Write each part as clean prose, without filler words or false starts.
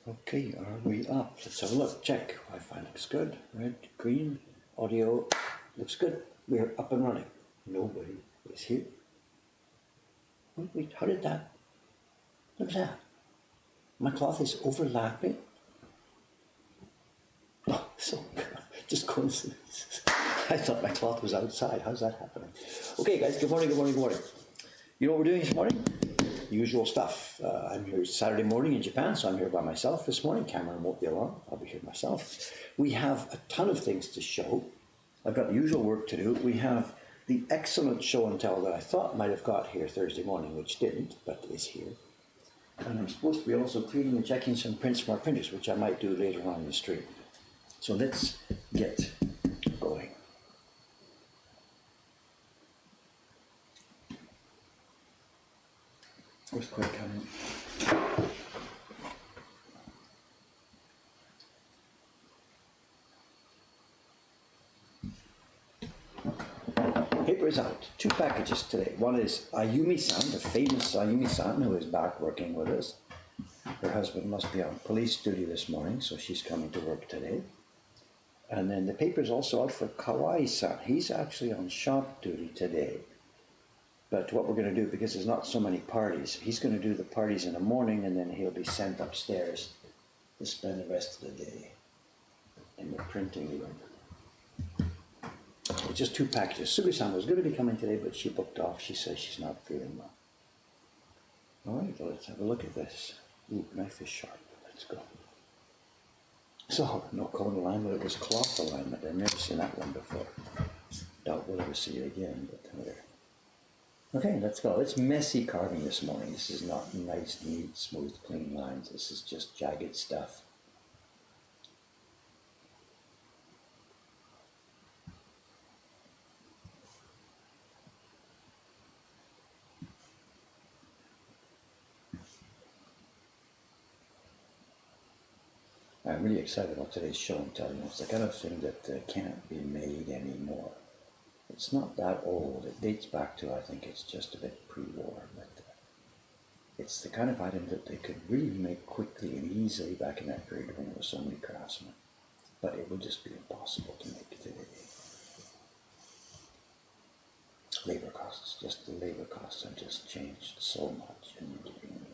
Okay, are we up? Let's have a look. Check. Wi-Fi looks good. Red, green, audio looks good. We're up and running. Nobody is here. Wait, how did that? Look at that. My cloth is overlapping. Oh, so just coincidence. I thought my cloth was outside. How's that happening? Okay, guys, good morning, good morning, good morning. You know what we're doing this morning? Usual stuff. I'm here Saturday morning in Japan, so I'm here by myself this morning. Cameron won't be along. I'll be here myself. We have a ton of things to show. I've got the usual work to do. We have the excellent show and tell that I thought might have got here Thursday morning, which didn't, but is here. And I'm supposed to be also cleaning and checking some prints from our printers, which I might do later on in the stream. So let's get going. Where's quick coming? Paper is out. 2 packages today. One is Ayumi-san, the famous Ayumi-san, who is back working with us. Her husband must be on police duty this morning, so she's coming to work today. And then the paper is also out for Kawai-san. He's actually on shop duty today. But what we're going to do, because there's not so many parties, he's going to do the parties in the morning, and then he'll be sent upstairs to spend the rest of the day in the printing room. It's just 2 packages. Sugi-san was going to be coming today, but she booked off. She says she's not feeling well. All right, well, let's have a look at this. Ooh, knife is sharp. Let's go. So, no cone alignment, it was cloth alignment. I've never seen that one before. Doubt we'll ever see it again, but there. Okay, let's go. It's messy carving this morning. This is not nice, neat, smooth, clean lines. This is just jagged stuff. I'm really excited about today's show and tell. It's the kind of thing that can't be made anymore. It's not that old. It dates back to, I think it's just a bit pre-war, but it's the kind of item that they could really make quickly and easily back in that period when there were so many craftsmen. But it would just be impossible to make today. Labor costs, just the labor costs have just changed so much in recent years.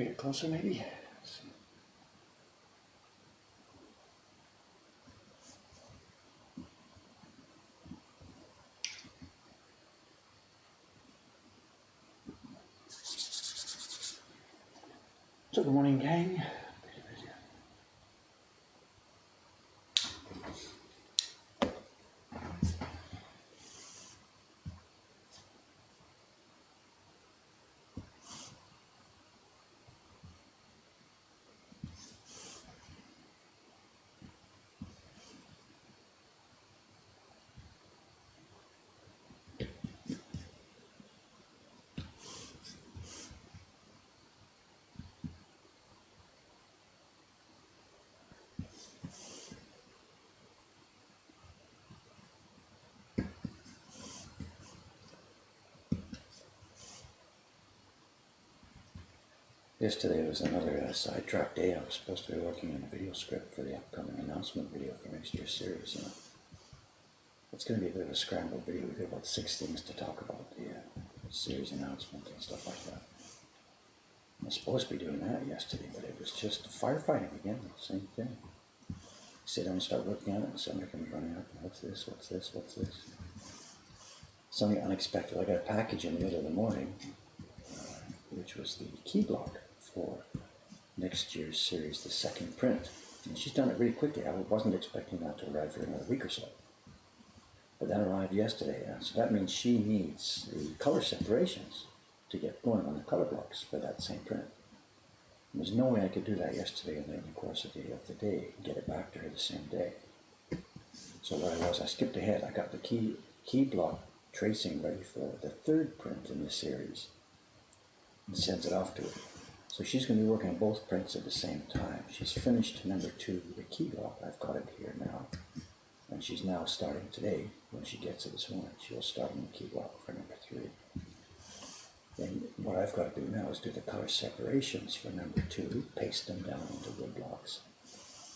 we get closer maybe? Let's see. So good morning, gang. Yesterday was another sidetrack day. I was supposed to be working on a video script for the upcoming announcement video for next year's series. It's going to be a bit of a scrambled video. We've got about 6 things to talk about the series announcement and stuff like that. I was supposed to be doing that yesterday, but it was just firefighting again, same thing. Sit down and start working on it, and somebody comes running up, what's this, what's this, what's this? Something unexpected. I got a package in the middle of the morning, which was the key block for next year's series, the second print. And she's done it really quickly. I wasn't expecting that to arrive for another week or so. But that arrived yesterday, so that means she needs the color separations to get going on the color blocks for that same print. There's no way I could do that yesterday and then in the course of the day and get it back to her the same day. So what I skipped ahead. I got the key block tracing ready for the third print in the series and sends it off to her. So she's going to be working on both prints at the same time. She's finished number 2, the key block. I've got it here now. And she's now starting today, when she gets it this morning, she'll start on the key block for number 3. Then what I've got to do now is do the color separations for number 2, paste them down into wood blocks,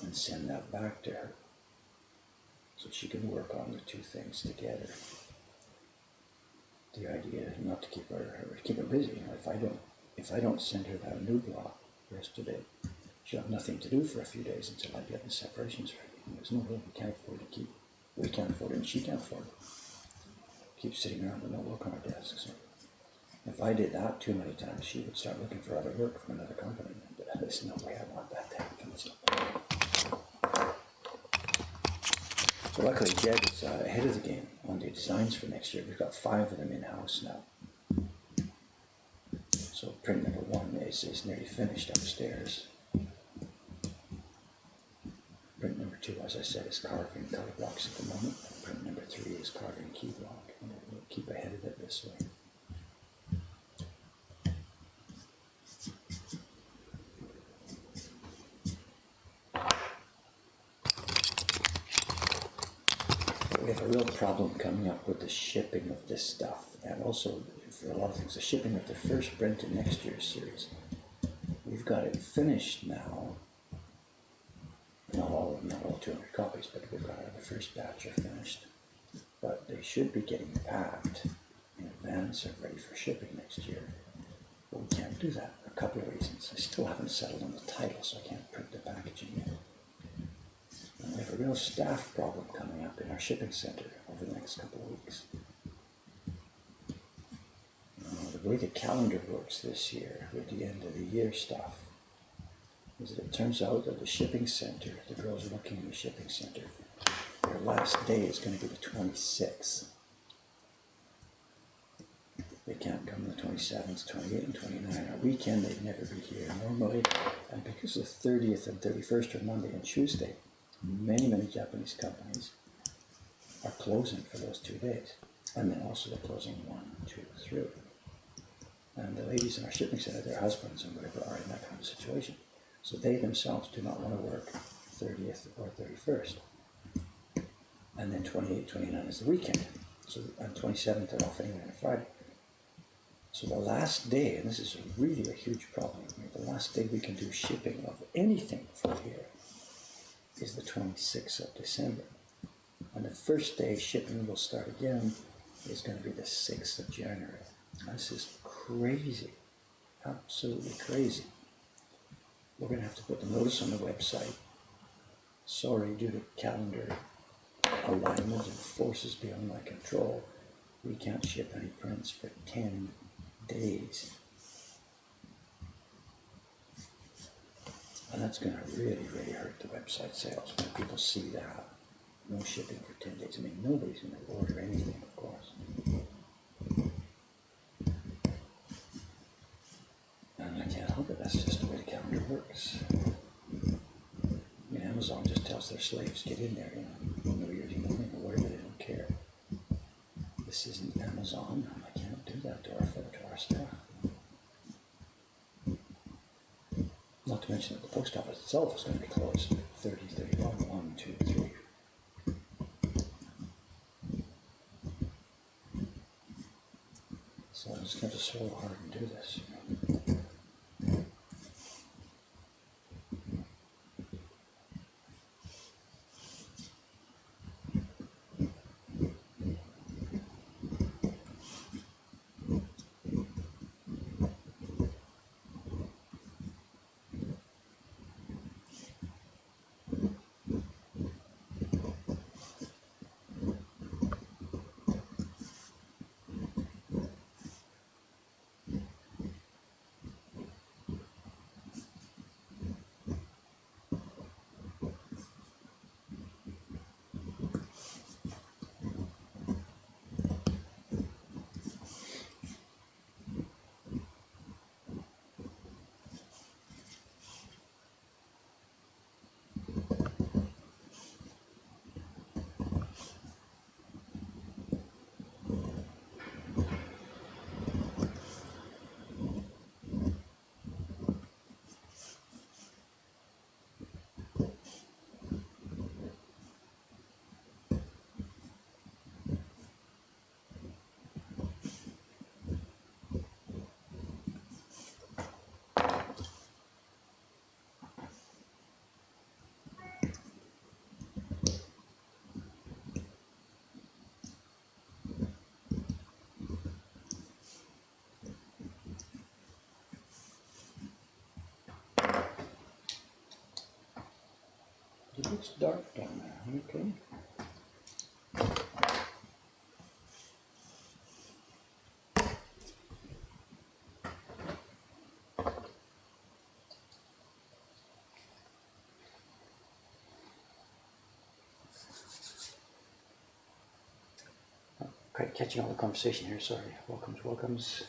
and send that back to her. So she can work on the 2 things together. The idea is not to keep her busy. If I don't send her that new block yesterday, she'll have nothing to do for a few days until I get the separations ready. And there's no way we can't afford to keep. We can't afford it, and she can't afford it. Keep sitting around with no work on her desk. So if I did that too many times, she would start looking for other work from another company. There's no way I want that to happen. So luckily, Jed is ahead of the game on the designs for next year. We've got 5 of them in-house now. So print number 1 is nearly finished upstairs. Print number 2, as I said, is carving color blocks at the moment. Print number 3 is carving key block. And we'll keep ahead of it this way. We have a real problem coming up with the shipping of this stuff, and also for a lot of things, the shipping of the first print in next year's series. We've got it finished now. Not all 200 copies, but we've got the first batch are finished. But they should be getting packed in advance and ready for shipping next year. But we can't do that for a couple of reasons. I still haven't settled on the title, so I can't print the packaging yet. And we have a real staff problem coming up in our shipping center over the next couple of weeks. The way the calendar works this year with the end of the year stuff is that it turns out that the shipping center, the girls working in the shipping center, their last day is going to be the 26th. They can't come the 27th, 28th, and 29th. Our weekend, they'd never be here normally. And because the 30th and 31st are Monday and Tuesday, many Japanese companies are closing for those 2 days. And then also they're closing 1, 2, 3. And the ladies in our shipping center, their husbands and whatever, are in that kind of situation. So they themselves do not want to work 30th or 31st. And then 28th, 29th is the weekend. So on 27th, they're off anyway on a Friday. So the last day, and this is really a huge problem, the last day we can do shipping of anything from here is the 26th of December. And the first day shipping will start again is going to be the 6th of January. This is crazy, absolutely crazy. we're going to have to put the notice on the website. Sorry, due to calendar alignment and forces beyond my control, we can't ship any prints for 10 days. And that's going to really, really hurt the website sales when people see that. No shipping for 10 days. I mean, nobody's going to order anything, of course. And I can't help it. That's just the way the calendar works. I mean, Amazon just tells their slaves, get in there, New Year's morning or whatever, they don't care. This isn't Amazon. I can't do that to our staff. Not to mention that the post office itself is going to be closed 30, 31, 1, 2, 3. So I'm just going to swallow hard and do this. It looks dark down there, okay. Quite catching all the conversation here, sorry. Welcomes.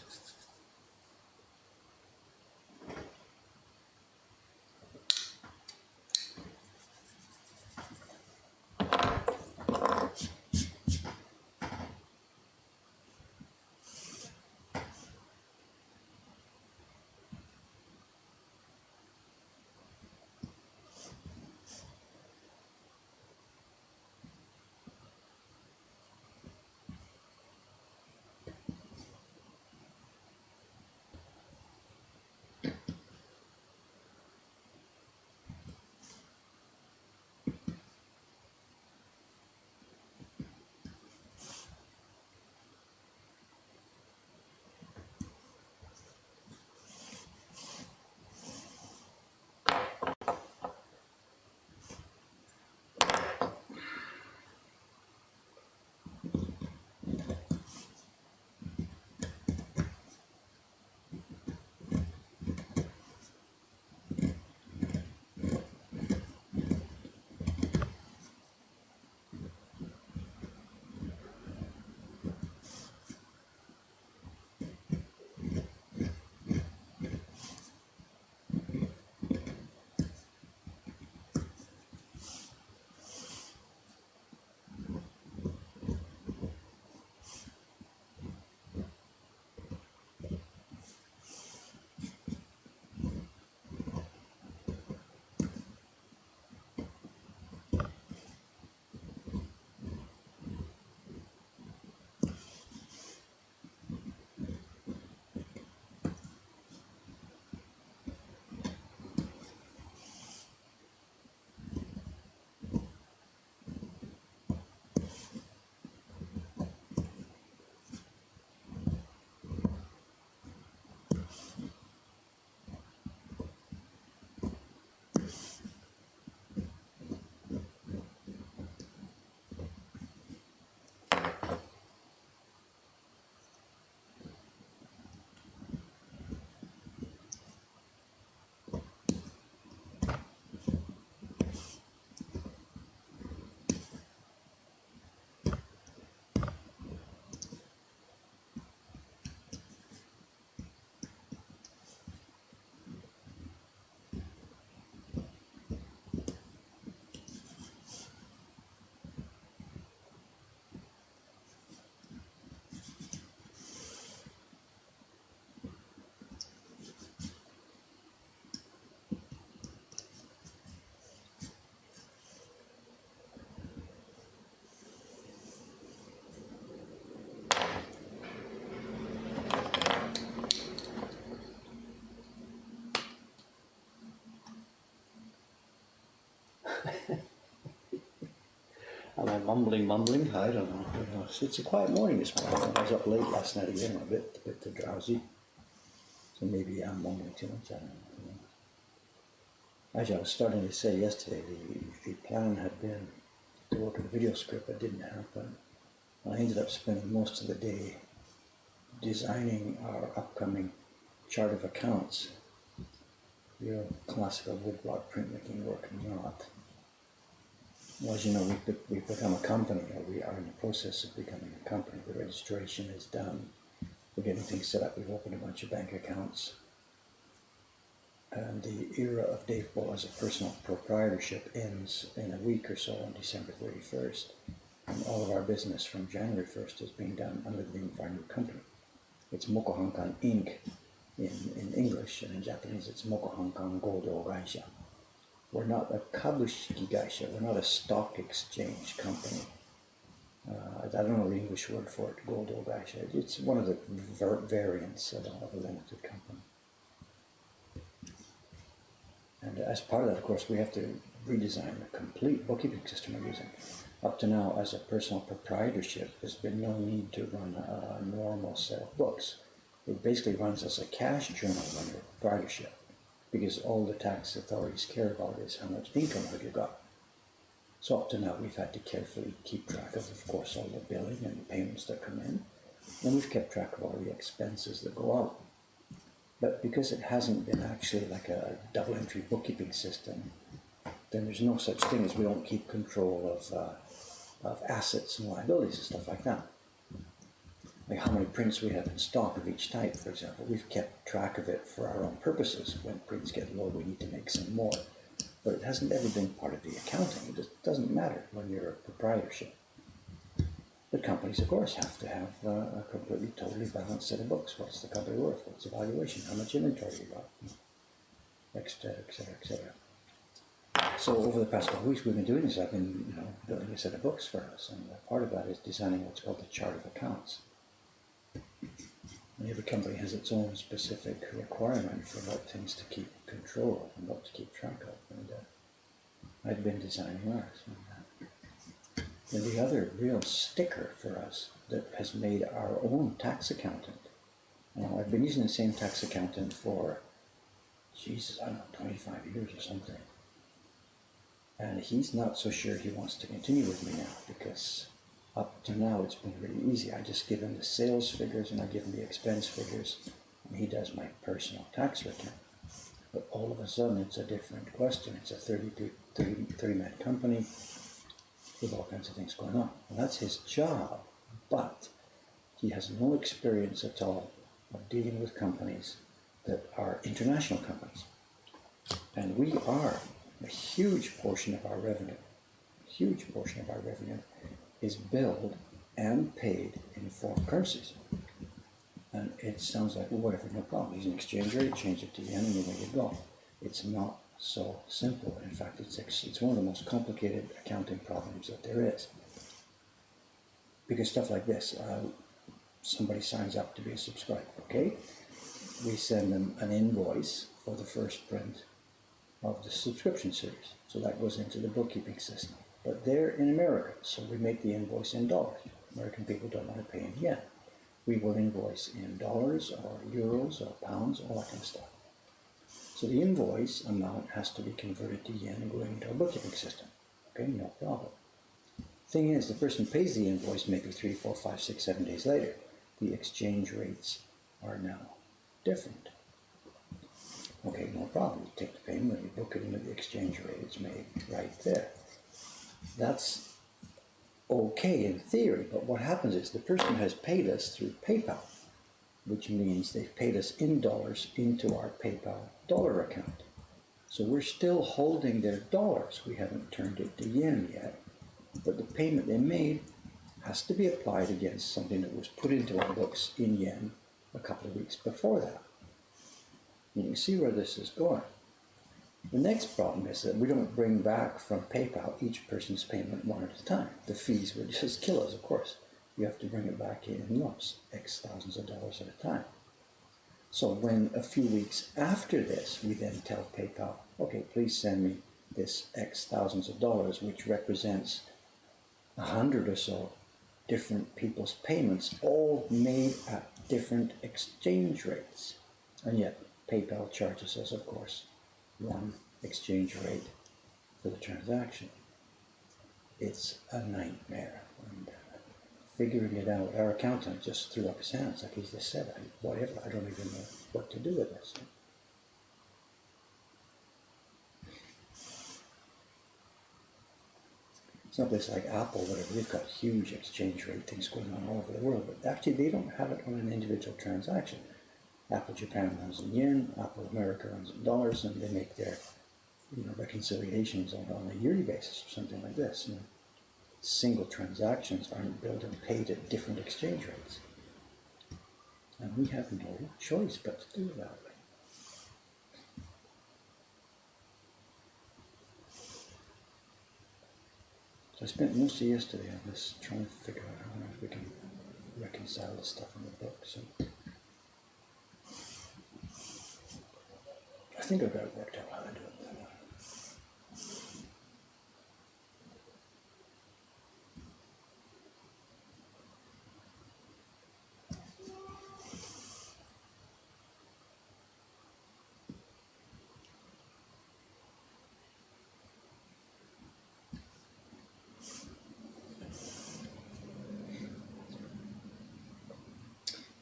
mumbling. I don't know. It's a quiet morning this morning. I was up late last night again, a bit drowsy. So maybe I'm mumbling too much. I don't know. As I was starting to say yesterday, the plan had been to work on a video script, but didn't happen. I ended up spending most of the day designing our upcoming chart of accounts. Real classical woodblock printmaking work, not. Well, as you know, we've become a company, or we are in the process of becoming a company. The registration is done. We're getting things set up. We've opened a bunch of bank accounts. And the era of Dave Bull as a personal proprietorship ends in a week or so on December 31st. And all of our business from January 1st is being done under the name of our new company. It's Neko Hakkei Inc. in English, and in Japanese it's Neko Hakkei Godo Gaisha. We're not a kabushiki gaisha, we're not a stock exchange company. I don't know the English word for it, Godo Gaisha. It's one of the variants of a limited company. And as part of that, of course, we have to redesign the complete bookkeeping system we're using. Up to now, as a personal proprietorship, there's been no need to run a normal set of books. It basically runs as a cash journal under proprietorship, because all the tax authorities care about is how much income have you got. So up to now, we've had to carefully keep track of course, all the billing and the payments that come in, and we've kept track of all the expenses that go out. But because it hasn't been actually like a double entry bookkeeping system, then there's no such thing as we don't keep control of assets and liabilities and stuff like that. Like how many prints we have in stock of each type, for example. We've kept track of it for our own purposes. When prints get low, we need to make some more. But it hasn't ever been part of the accounting. It just doesn't matter when you're a proprietorship. But companies, of course, have to have a completely, totally balanced set of books. What's the company worth? What's the valuation? How much inventory you got? Etc., etc., etc. So over the past couple of weeks, we've been doing this. I've been, building a set of books for us, and part of that is designing what's called the chart of accounts. And every company has its own specific requirement for what things to keep control of and what to keep track of. And I've been designing ours. And the other real sticker for us that has made our own tax accountant. Now, I've been using the same tax accountant for, 25 years or something. And he's not so sure he wants to continue with me now, because up to now it's been really easy. I just give him the sales figures and I give him the expense figures, and he does my personal tax return. But all of a sudden it's a different question. It's a 30-man company with all kinds of things going on. And that's his job, but he has no experience at all of dealing with companies that are international companies. And we are a huge portion of our revenue is billed and paid in foreign currencies. And it sounds like, well, whatever, no problem. Use an exchange rate, change it to yen, and away you go. It's not so simple. In fact, it's one of the most complicated accounting problems that there is. Because stuff like this, somebody signs up to be a subscriber, okay? We send them an invoice for the first print of the subscription series. So that goes into the bookkeeping system. But they're in America, so we make the invoice in dollars. American people don't want to pay in yen. We will invoice in dollars or euros or pounds, all that kind of stuff. So the invoice amount has to be converted to yen and go into our bookkeeping system. Okay, no problem. Thing is, the person pays the invoice maybe 3, 4, 5, 6, 7 days later. The exchange rates are now different. Okay, no problem. You take the payment and you book it into the exchange rate. It's made right there. That's okay in theory, but what happens is the person has paid us through PayPal, which means they've paid us in dollars into our PayPal dollar account. So we're still holding their dollars. We haven't turned it to yen yet, but the payment they made has to be applied against something that was put into our books in yen a couple of weeks before that. You can see where this is going. The next problem is that we don't bring back from PayPal each person's payment one at a time. The fees would just kill us, of course. You have to bring it back in lumps, X thousands of dollars at a time. So when a few weeks after this, we then tell PayPal, okay, please send me this X thousands of dollars, which represents 100 or so different people's payments, all made at different exchange rates. And yet PayPal charges us, of course, one exchange rate for the transaction. It's a nightmare. And figuring it out, our accountant just threw up his hands, like he just said, whatever, I don't even know what to do with this. It's not just like Apple, whatever, they've got huge exchange rate things going on all over the world, but actually they don't have it on an individual transaction. Apple Japan runs in yen, Apple America runs in dollars, and they make their reconciliations on a yearly basis or something like this. Single transactions aren't billed and paid at different exchange rates. And we have no choice but to do it that way. So I spent most of yesterday on this, trying to figure out how we can reconcile the stuff in the books. And I think I've got it worked out how to do it.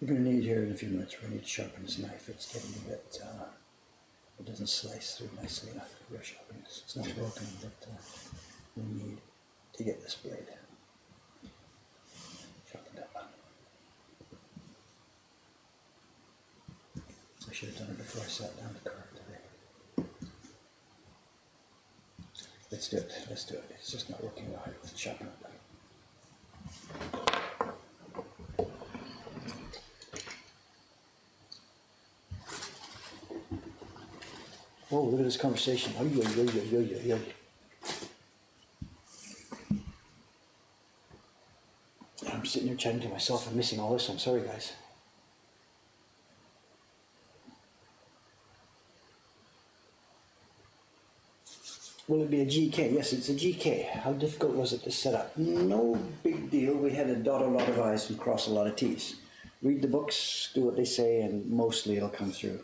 We're going to need here in a few minutes, we're going to need to sharpen this knife. It's getting a bit, it doesn't slice through nicely enough. We're sharpening this. It's not broken, but we need to get this blade sharpened up. I should have done it before I sat down to carve today. Let's do it. It's just not working well. Let's sharpen it up. Oh, look at this conversation. I'm sitting here chatting to myself. I'm missing all this. I'm sorry, guys. Will it be a GK? Yes, it's a GK. How difficult was it to set up? No big deal. We had to dot a lot of I's and cross a lot of T's. Read the books, do what they say, and mostly it'll come through.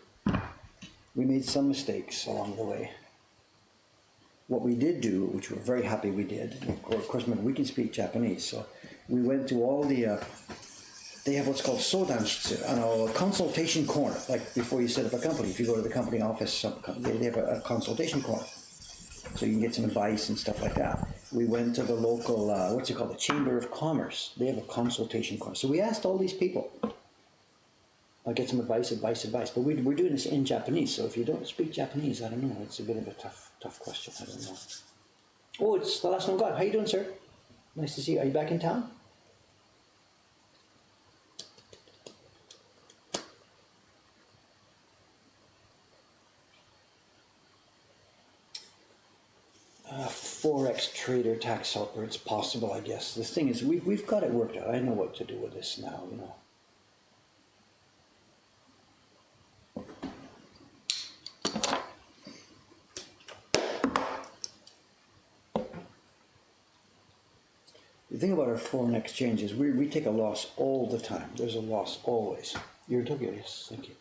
We made some mistakes along the way. What we did do, which we're very happy we did, of course, remember, we can speak Japanese, so we went to all the, they have what's called sodanshitsu, a consultation corner, like before you set up a company. If you go to the company office, they have a consultation corner, so you can get some advice and stuff like that. We went to the local, the Chamber of Commerce. They have a consultation corner. So we asked all these people, I'll get some advice. But we're doing this in Japanese, so if you don't speak Japanese, I don't know. It's a bit of a tough question. I don't know. Oh, it's the last one God. How you doing, sir? Nice to see you. Are you back in town? Forex trader, tax helper. It's possible, I guess. The thing is, we've got it worked out. I know what to do with this now. The thing about our foreign exchange is we take a loss all the time. There's a loss always. You're in Tokyo, yes, thank you.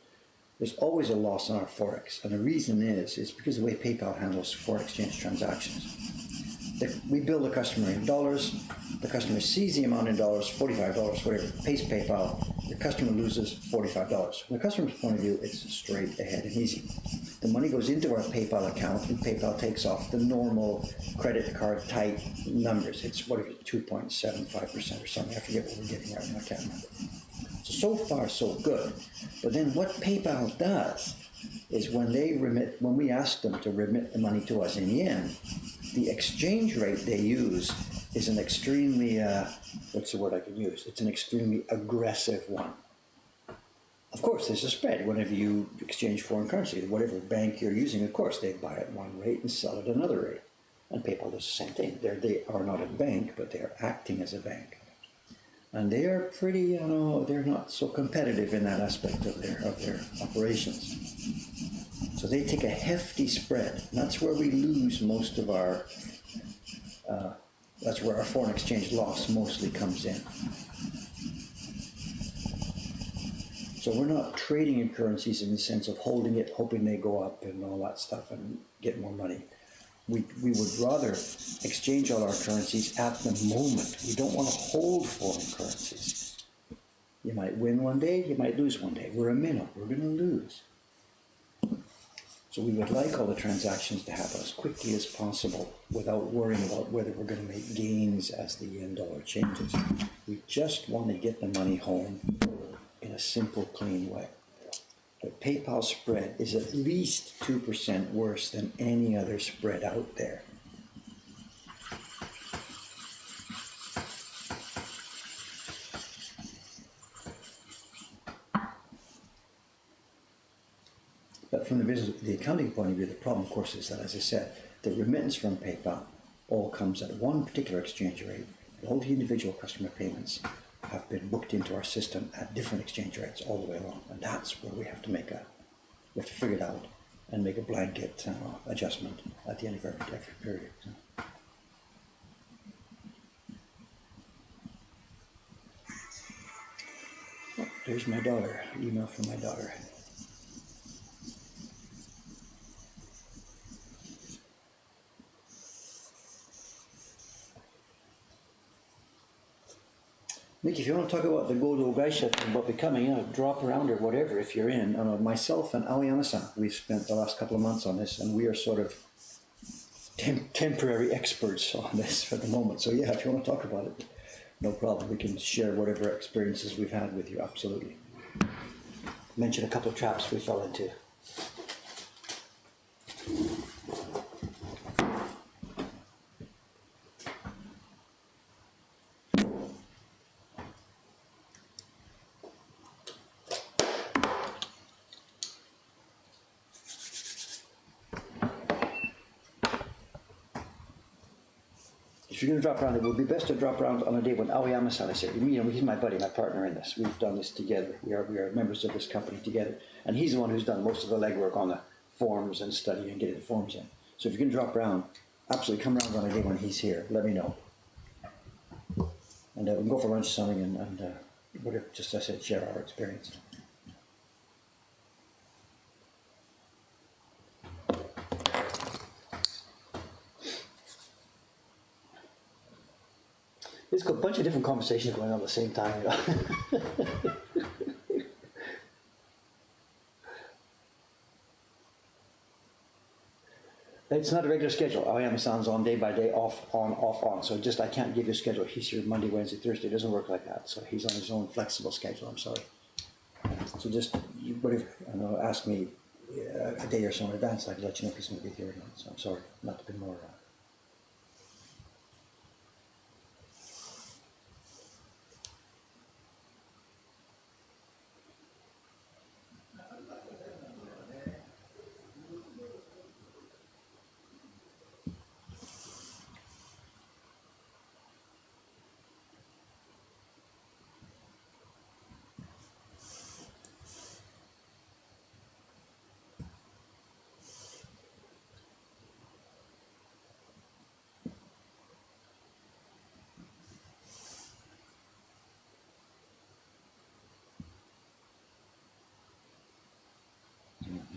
There's always a loss on our Forex. And the reason is because of the way PayPal handles foreign exchange transactions. We bill the customer in dollars, the customer sees the amount in dollars, $45, whatever, pays PayPal, the customer loses $45. From the customer's point of view, it's straight ahead and easy. The money goes into our PayPal account and PayPal takes off the normal credit card type numbers. It's 2.75% or something. I forget what we're getting right now, I can't remember. So far, so good. But then what PayPal does is when we ask them to remit the money to us in yen, the exchange rate they use is an extremely, what's the word I can use? It's an extremely aggressive one. Of course, there's a spread whenever you exchange foreign currency. Whatever bank you're using, of course, they buy at one rate and sell at another rate. And PayPal does the same thing. They are not a bank, but they are acting as a bank. And they are pretty, they're not so competitive in that aspect of their operations. So they take a hefty spread. And that's where we lose most of our That's where our foreign exchange loss mostly comes in. So we're not trading in currencies in the sense of holding it, hoping they go up and all that stuff and get more money. We would rather exchange all our currencies at the moment. We don't want to hold foreign currencies. You might win one day, you might lose one day. We're a minnow, we're going to lose. So we would like all the transactions to happen as quickly as possible without worrying about whether we're going to make gains as the yen dollar changes. We just want to get the money home in a simple, clean way. The PayPal spread is at least 2% worse than any other spread out there. But from the accounting point of view, the problem, of course, is that, as I said, the remittance from PayPal all comes at one particular exchange rate. All the individual customer payments have been booked into our system at different exchange rates all the way along. And that's where we have to figure it out and make a blanket adjustment at the end of every period. Oh, there's my daughter, email from my daughter. Nick, if you want to talk about the Godo Geisha and about becoming a drop around or whatever, if you're in, myself and Aoyama-san, we've spent the last couple of months on this, and we are sort of temporary experts on this for the moment. So yeah, if you want to talk about it, no problem. We can share whatever experiences we've had with you, absolutely. Mention a couple of traps we fell into. If you're going to drop around, it would be best to drop around on a day when Aoyama-san is here. He's my buddy, my partner in this. We've done this together. We are members of this company together. And he's the one who's done most of the legwork on the forms and study and getting the forms in. So if you can drop around, absolutely come around on a day when he's here. Let me know. And we can go for lunch or something and whatever, just as I said, share our experience. There's a bunch of different conversations going on at the same time. It's not a regular schedule. Aoyama-san's on day by day, off, on, off, on. So I can't give you a schedule. He's here Monday, Wednesday, Thursday. It doesn't work like that. So he's on his own flexible schedule. I'm sorry. So ask me a day or so in advance. I can let you know if he's going to be here or not. So I'm sorry not to be more.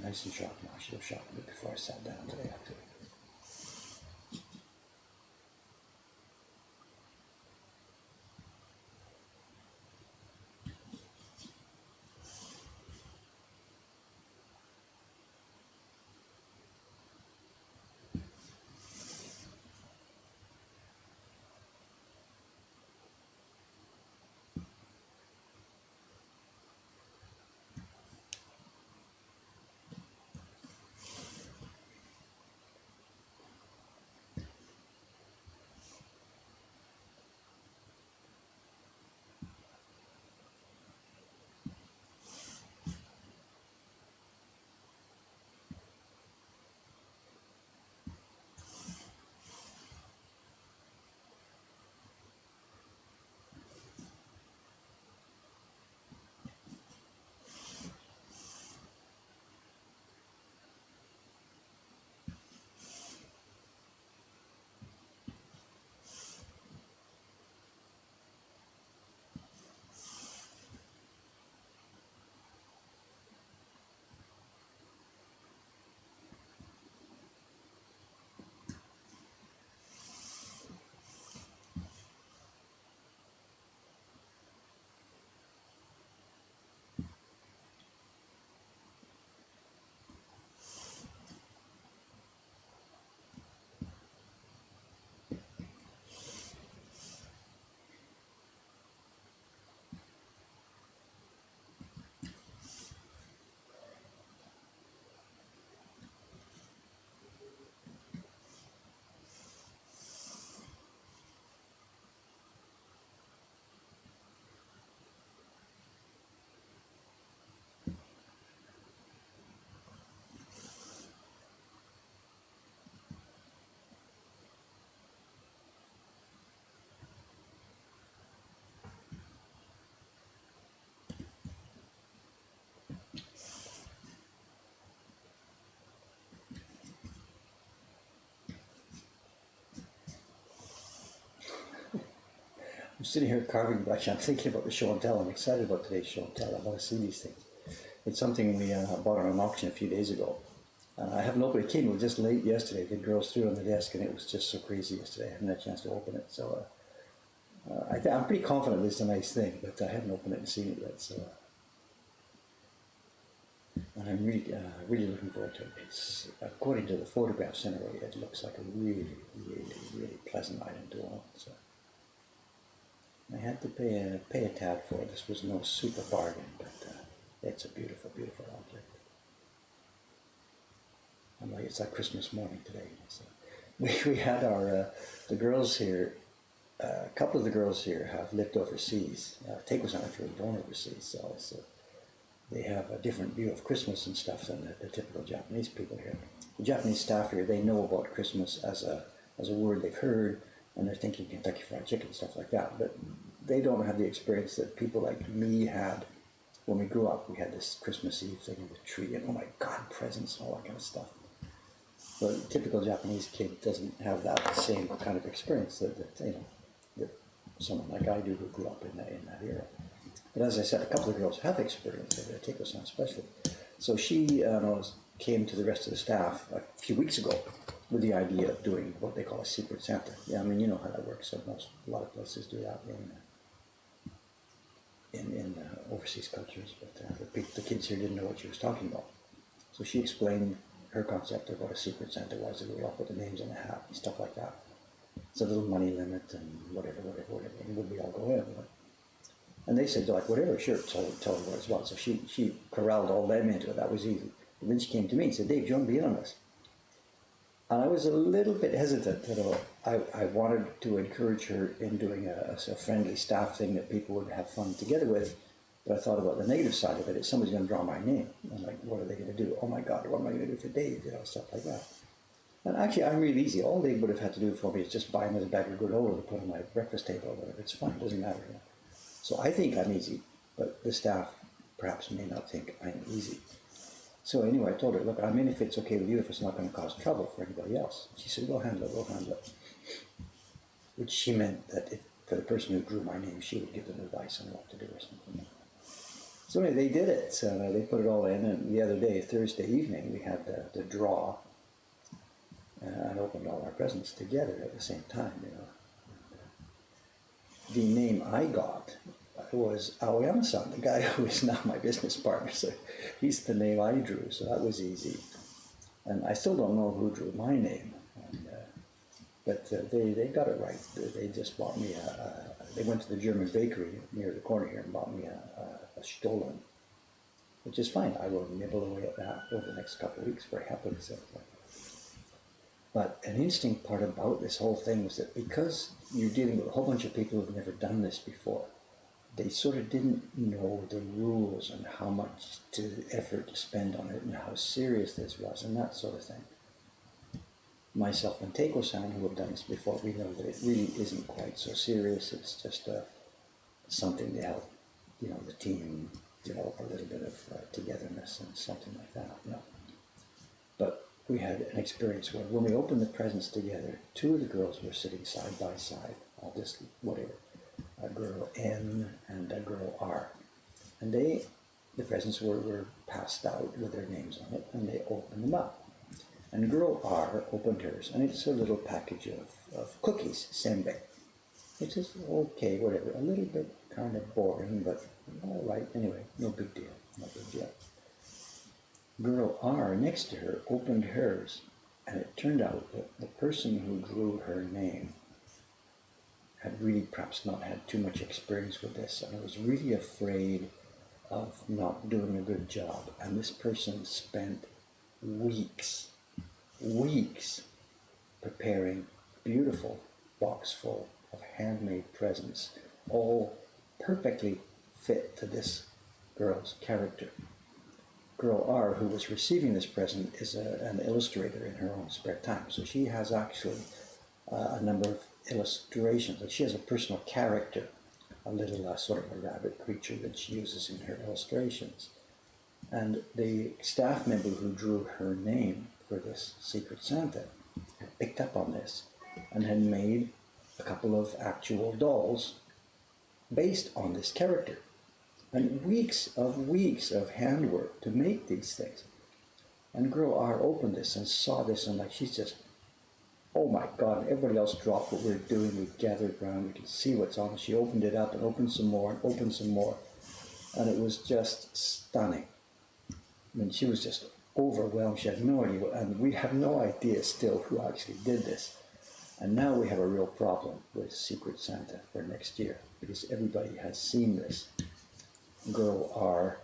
Nice and sharp now. I should have sharpened it before I sat down today, actually. I'm sitting here carving brush. I'm thinking about the show and tell. I'm excited about today's show and tell. I want to see these things. It's something we bought on an auction a few days ago. I haven't opened it. It came just late yesterday. The girls threw it on the desk, and it was just so crazy yesterday. I haven't had a chance to open it. So I'm pretty confident it's a nice thing, but I haven't opened it and seen it yet. So, and I'm really looking forward to it. It's, according to the photographs anyway, it looks like a really pleasant item to own. So I had to pay a tad for it. This was no super bargain, but it's a beautiful object. I'm like, it's like Christmas morning today. So we had the girls here. A couple of the girls here have lived overseas. Take was actually born overseas, so they have a different view of Christmas and stuff than the typical Japanese people here. The Japanese staff here, they know about Christmas as a word they've heard, and they're thinking Kentucky Fried Chicken, stuff like that. But they don't have the experience that people like me had when we grew up. We had this Christmas Eve thing with the tree, and oh my God, presents and all that kind of stuff. But a typical Japanese kid doesn't have that same kind of experience that someone like I do who grew up in that era. But as I said, a couple of girls have experienced it, Take-O-san especially. So she came to the rest of the staff a few weeks ago with the idea of doing what they call a secret Santa. Yeah, I mean, you know how that works. So a lot of places do that in overseas cultures, but the kids here didn't know what she was talking about. So she explained her concept of what a secret Santa was. They go up with the names on the hat and stuff like that. It's a little money limit and whatever, and would we all go in? And they said, like, whatever, sure, tell her what as well. So she corralled all them into it. That was easy. And then she came to me and said, Dave, do you want to be in on this? And I was a little bit hesitant. I wanted to encourage her in doing a friendly staff thing that people would have fun together with. But I thought about the negative side of it. If somebody's going to draw my name, I'm like, what are they going to do? Oh my God, what am I going to do for Dave? Stuff like that. And actually, I'm really easy. All they would have had to do for me is just buy another bag of granola to put on my breakfast table or whatever. It's fine, it doesn't matter. So I think I'm easy, but the staff perhaps may not think I'm easy. So anyway, I told her, look, I mean, if it's okay with you, if it's not going to cause trouble for anybody else. She said, we'll handle it. Which she meant that for the person who drew my name, she would give them advice on what to do or something. So anyway, they did it. So they put it all in, and the other day, Thursday evening, we had the draw. And opened all our presents together at the same time, The name I got was Aoyama-san, the guy who is now my business partner. So he's the name I drew, so that was easy. And I still don't know who drew my name, but they got it right. They just bought me they went to the German bakery near the corner here and bought me a Stollen, which is fine. I will nibble away at that over the next couple of weeks, very happily. So. But an interesting part about this whole thing was that because you're dealing with a whole bunch of people who've never done this before, they sort of didn't know the rules and how much effort to spend on it and how serious this was and that sort of thing. Myself and Take-O-san, who have done this before, we know that it really isn't quite so serious. It's just something to help, the team develop a little bit of togetherness and something like that. But we had an experience where when we opened the presents together, two of the girls were sitting side by side, a girl N and a girl R. And the presents were passed out with their names on it, and they opened them up. And girl R opened hers, and it's a little package of cookies, senbei. Which is okay, whatever, a little bit kind of boring, but all right, anyway, no big deal. Girl R next to her opened hers, and it turned out that the person who drew her name had really perhaps not had too much experience with this, and was really afraid of not doing a good job. And this person spent weeks preparing a beautiful box full of handmade presents, all perfectly fit to this girl's character. Girl R, who was receiving this present, is an illustrator in her own spare time. So she has actually a number of illustrations. Like she has a personal character, a little sort of a rabbit creature that she uses in her illustrations. And the staff member who drew her name for this Secret Santa had picked up on this and had made a couple of actual dolls based on this character. And weeks of handwork to make these things. And girl R opened this and saw this and like she's just, oh my God, and everybody else dropped what we were doing. We gathered around, we could see what's on. She opened it up and opened some more and opened some more. And it was just stunning. I mean, she was just overwhelmed. She had no idea, and we have no idea still who actually did this. And now we have a real problem with Secret Santa for next year because everybody has seen this. Girl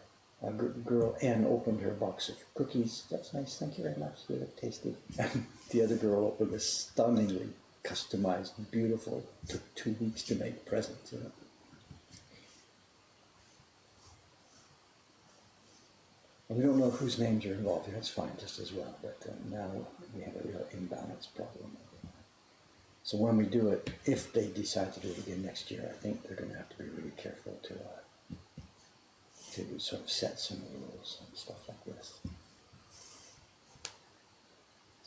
N opened her box of cookies. That's nice, thank you very much. They look tasty. And the other girl opened a stunningly customized, beautiful, took 2 weeks to make presents. You know? And we don't know whose names are involved here. That's fine, just as well. But now we have a real imbalance problem. So when we do it, if they decide to do it again next year, I think they're going to have to be really careful to sort of set some rules and stuff like this.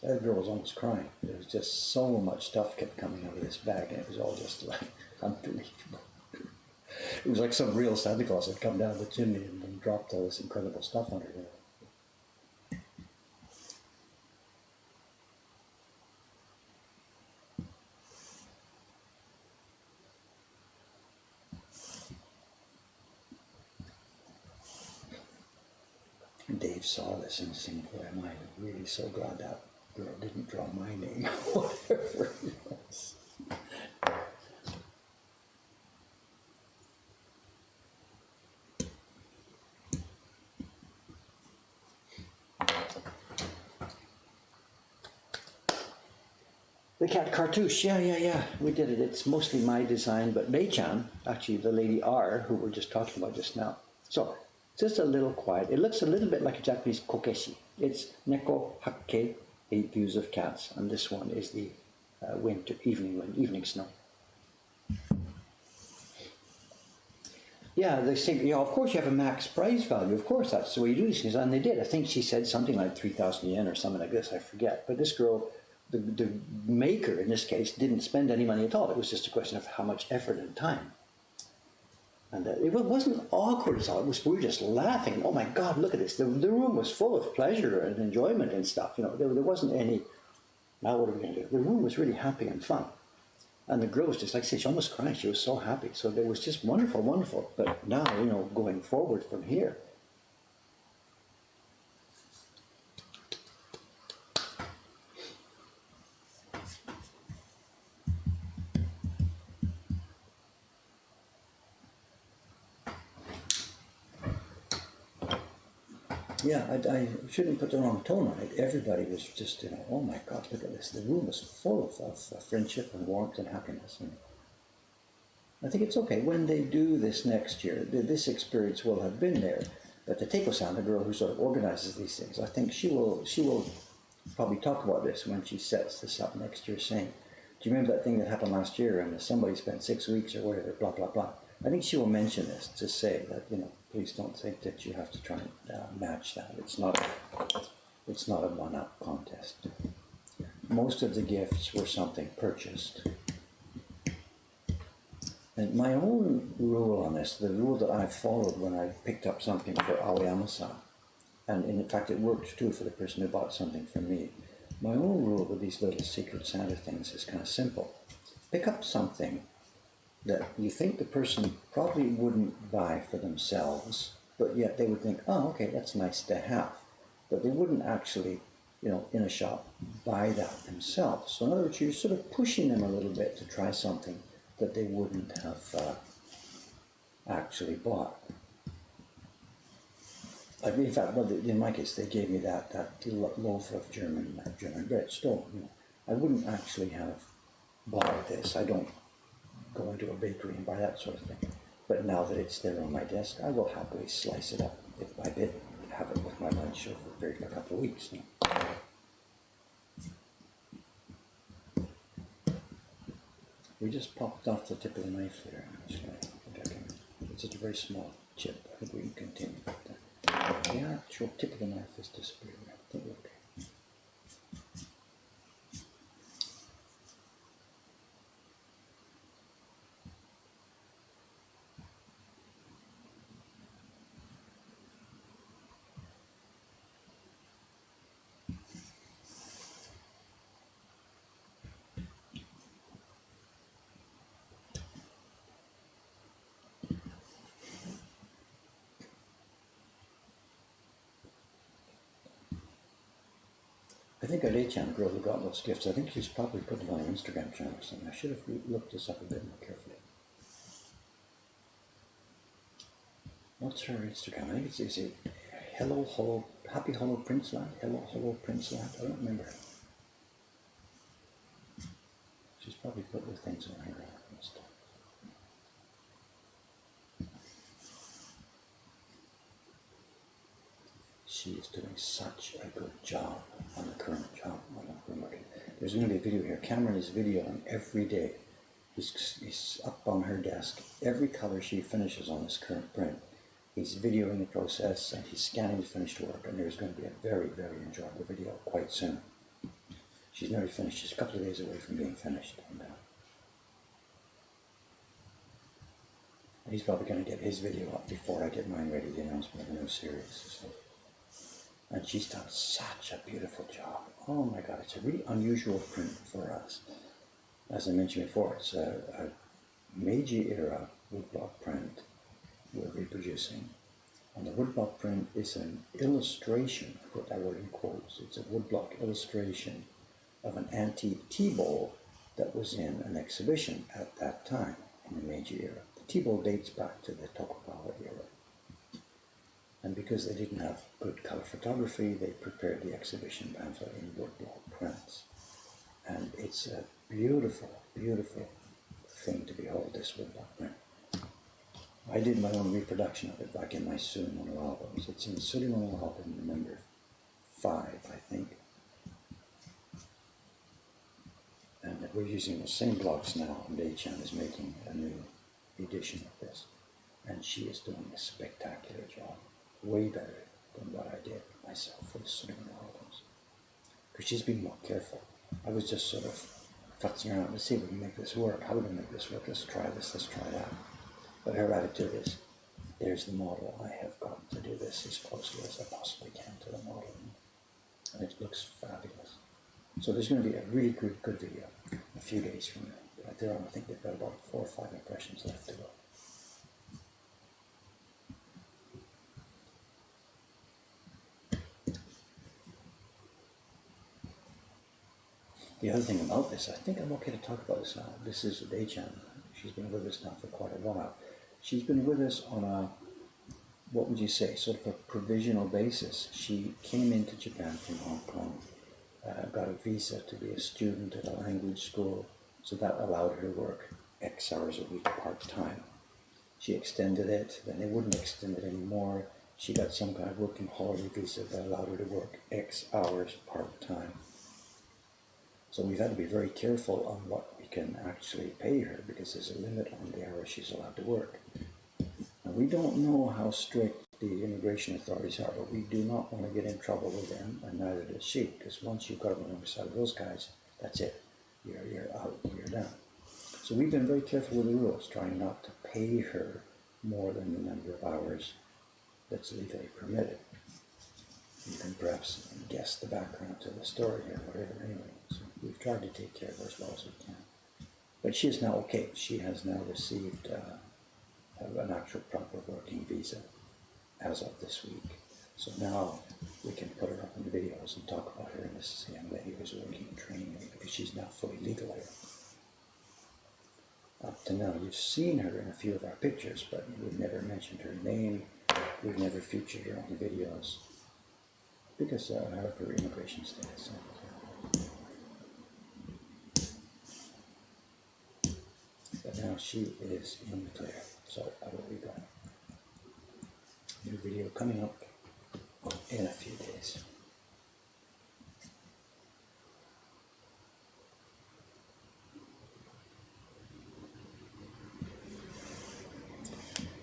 So that girl was almost crying. There was just so much stuff kept coming out of this bag, and it was all just like unbelievable. It was like some real Santa Claus had come down the chimney and dropped all this incredible stuff on her. You know. Dave saw this and saying, boy, am I really so glad that girl didn't draw my name, whatever it was. The cat cartouche, yeah, we did it. It's mostly my design, but Mei-chan, actually the lady R, who we were just talking about just now. So, just a little quiet. It looks a little bit like a Japanese kokeshi. It's Neko Hakkei, 8 Views of Cats, and this one is the winter evening snow. Yeah, they say, you know, of course you have a max price value. Of course, that's the way you do these things, and they did. I think she said something like 3,000 yen or something like this. I forget. But this girl, the maker in this case, didn't spend any money at all. It was just a question of how much effort and time. And it wasn't awkward at all. We were just laughing. Oh my God, look at this. The room was full of pleasure and enjoyment and stuff. You know, there wasn't any, now what are we going to do? The room was really happy and fun. And the girl was just, like I say, she almost cried. She was so happy. So it was just wonderful, wonderful. But now, you know, going forward from here, yeah, I shouldn't put the wrong tone on it. Everybody was just, you know, oh my God, look at this. The room was full of friendship and warmth and happiness. And I think it's okay. When they do this next year, this experience will have been there. But the Teiko-san, the girl who sort of organizes these things, I think she will probably talk about this when she sets this up next year, saying, do you remember that thing that happened last year and somebody spent 6 weeks or whatever, blah, blah, blah. I think she will mention this to say that, you know, please don't think that you have to try and match that. It's not a one-up contest. Most of the gifts were something purchased. And my own rule on this, the rule that I followed when I picked up something for Aoyama-san, and in fact it worked too for the person who bought something from me, my own rule with these little Secret Santa things is kind of simple. Pick up something that you think the person probably wouldn't buy for themselves, but yet they would think, oh, okay, that's nice to have. But they wouldn't actually, you know, in a shop, buy that themselves. So in other words, you're sort of pushing them a little bit to try something that they wouldn't have actually bought. In fact, in my case, they gave me that loaf of German bread stone. You know, I wouldn't actually have bought this. I don't go into a bakery and buy that sort of thing. But now that it's there on my desk, I will happily slice it up if I did have it with my lunch over a couple of weeks. You know. We just popped off the tip of the knife there. It's just a very small chip. I think we can continue with that. The actual tip of the knife has disappeared. I think we're okay. I think our Chan girl who got those gifts, I think she's probably put them on her Instagram channel or something. I should have looked this up a bit more carefully. What's her Instagram? I think it's, is it Hello Hello Happy Hello Princeland? Hello Hello Princeland? I don't remember. She's probably put the things on her and stuff. She is doing such a good job on the current job. There's going to be a video here. Cameron is videoing every day. He's up on her desk. Every color she finishes on this current print, he's videoing the process and he's scanning the finished work. And there's going to be a very, very enjoyable video quite soon. She's nearly finished. She's a couple of days away from being finished. And he's probably going to get his video up before I get mine ready, the announcement of the new series. So. And she's done such a beautiful job. Oh my God, it's a really unusual print for us. As I mentioned before, it's a Meiji era woodblock print we're reproducing. And the woodblock print is an illustration, I put that word in quotes, it's a woodblock illustration of an antique tea bowl that was in an exhibition at that time in the Meiji era. The tea bowl dates back to the Tokugawa era. And because they didn't have good color photography, they prepared the exhibition pamphlet in woodblock prints. And it's a beautiful, beautiful thing to behold, this woodblock print. I did my own reproduction of it back in my Suimono albums. It's in Suimono album number 5, I think. And we're using the same blocks now, and Dei-chan is making a new edition of this. And she is doing a spectacular job. Way better than what I did myself for the Suimono albums. Because she's been more careful. I was just sort of futzing around to see if we can make this work. How do we make this work? Let's try this, let's try that. But her attitude is, there's the model. I have got to do this as closely as I possibly can to the model. And it looks fabulous. So there's going to be a really good video a few days from now. There, I think they've got about 4 or 5 impressions left to go. The other thing about this, I think I'm okay to talk about this now. This is Dei-chan. She's been with us now for quite a while. She's been with us on a, what would you say, sort of a provisional basis. She came into Japan from Hong Kong, got a visa to be a student at a language school, so that allowed her to work X hours a week part-time. She extended it, then they wouldn't extend it anymore. She got some kind of working holiday visa that allowed her to work X hours part-time. So we've had to be very careful on what we can actually pay her, because there's a limit on the hours she's allowed to work. Now, we don't know how strict the immigration authorities are, but we do not want to get in trouble with them, and neither does she, because once you've got on the other side of those guys, that's it. You're out, you're done. So we've been very careful with the rules, trying not to pay her more than the number of hours that's legally permitted. You can perhaps guess the background to the story or whatever anyway. So we've tried to take care of her as well as we can. But she is now okay. She has now received an actual proper working visa as of this week. So now we can put her up in the videos and talk about her, and this young lady who's working and training me, because she's now fully legal here. Up to now, you've seen her in a few of our pictures, but we've never mentioned her name. We've never featured her on the videos, because of her immigration status. But now she is in the clear. So what we got? New video coming up in a few days.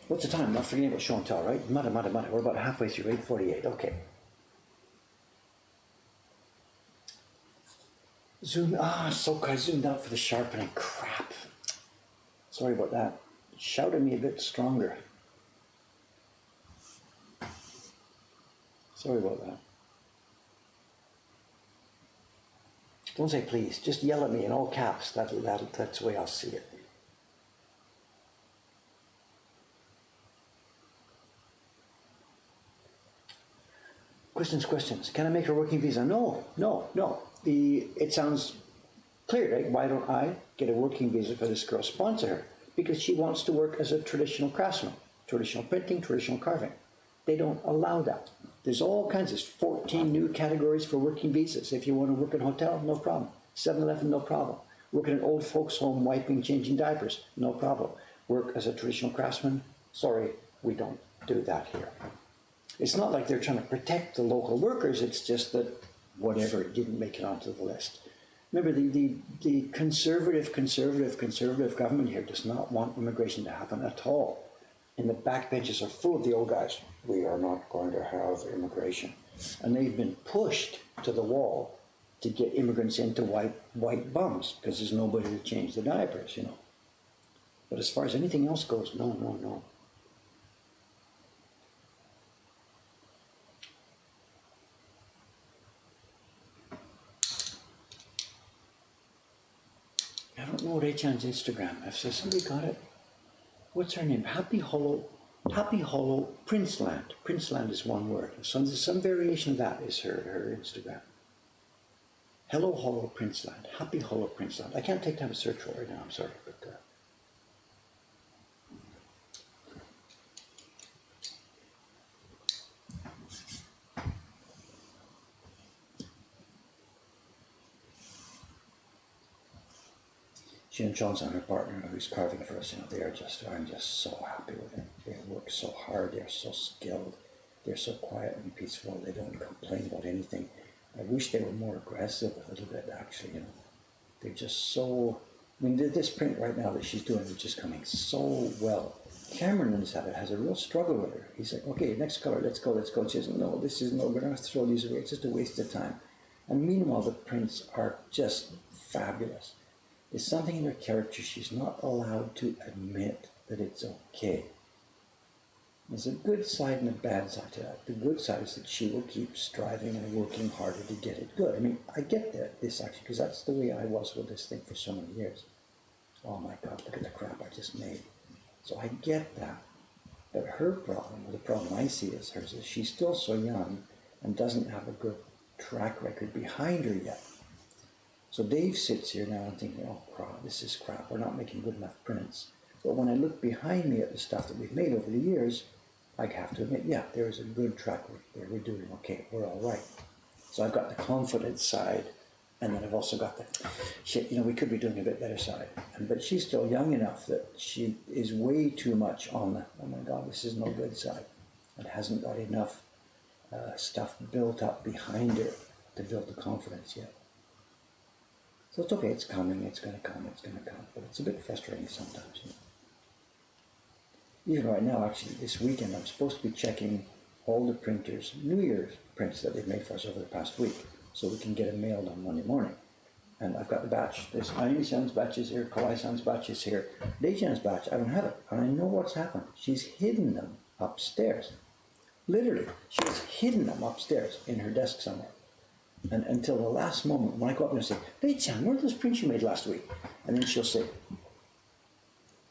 What's the time? Not forgetting about show and tell, right? Mudda. We're about halfway through, 8:48. Okay. Zoom. I zoomed out for the sharpening. Crap. Sorry about that. Shout at me a bit stronger. Sorry about that. Don't say please. Just yell at me in all caps. That's the way I'll see it. Questions. Can I make her working visa? No. It sounds clear, right? Why don't I get a working visa for this girl, sponsor her? Because she wants to work as a traditional craftsman, traditional printing, traditional carving. They don't allow that. There's all kinds, there's 14 new categories for working visas. If you want to work in a hotel, no problem. 7-Eleven, no problem. Work in an old folks home, wiping, changing diapers, no problem. Work as a traditional craftsman, sorry, we don't do that here. It's not like they're trying to protect the local workers, it's just that whatever didn't make it onto the list. Remember, the conservative government here does not want immigration to happen at all. And the backbenches are full of the old guys. We are not going to have immigration. And they've been pushed to the wall to get immigrants into white bums because there's nobody to change the diapers, you know. But as far as anything else goes, no. I don't know Rachan's Instagram. If somebody got it, what's her name? Happy Hollow Princeland. Princeland is one word. Some variation of that is her Instagram. Hello Hollow Princeland. Happy Hollow Princeland. I can't take time to search for it right now. I'm sorry, but. She and Johnson, her partner, who's carving for us, you know, I'm just so happy with them. They work so hard, they're so skilled, they're so quiet and peaceful, they don't complain about anything. I wish they were more aggressive a little bit, actually, you know. They're just so, I mean, this print right now that she's doing is just coming so well. Cameron has a real struggle with her. He's like, okay, next color, let's go. And she says, no, we're going to have to throw these away, it's just a waste of time. And meanwhile, the prints are just fabulous. There's something in her character she's not allowed to admit that it's okay. There's a good side and a bad side to that. The good side is that she will keep striving and working harder to get it good. I mean, I get this actually, because that's the way I was with this thing for so many years. Oh my God, look at the crap I just made. So I get that. But her problem, or the problem I see as hers, is she's still so young and doesn't have a good track record behind her yet. So Dave sits here now and thinking, oh crap, this is crap, we're not making good enough prints. But when I look behind me at the stuff that we've made over the years, I have to admit, yeah, there is a good track record there, we're doing okay, we're all right. So I've got the confidence side, and then I've also got the, shit, you know, we could be doing a bit better side. But she's still young enough that she is way too much on the, oh my God, this is no good side. And hasn't got enough stuff built up behind her to build the confidence yet. So it's okay, it's coming, it's going to come, but it's a bit frustrating sometimes. You know? Even right now, actually, this weekend, I'm supposed to be checking all the printers' New Year's prints that they've made for us over the past week, so we can get them mailed on Monday morning. And I've got the batch, there's Ayumi-san's batches here, Kawai-san's batches here, Dei-chan's batch, I don't have it, and I know what's happened. She's hidden them upstairs. Literally, she's hidden them upstairs in her desk somewhere. And until the last moment, when I go up and I say, Dei-chan, where are those prints you made last week? And then she'll say,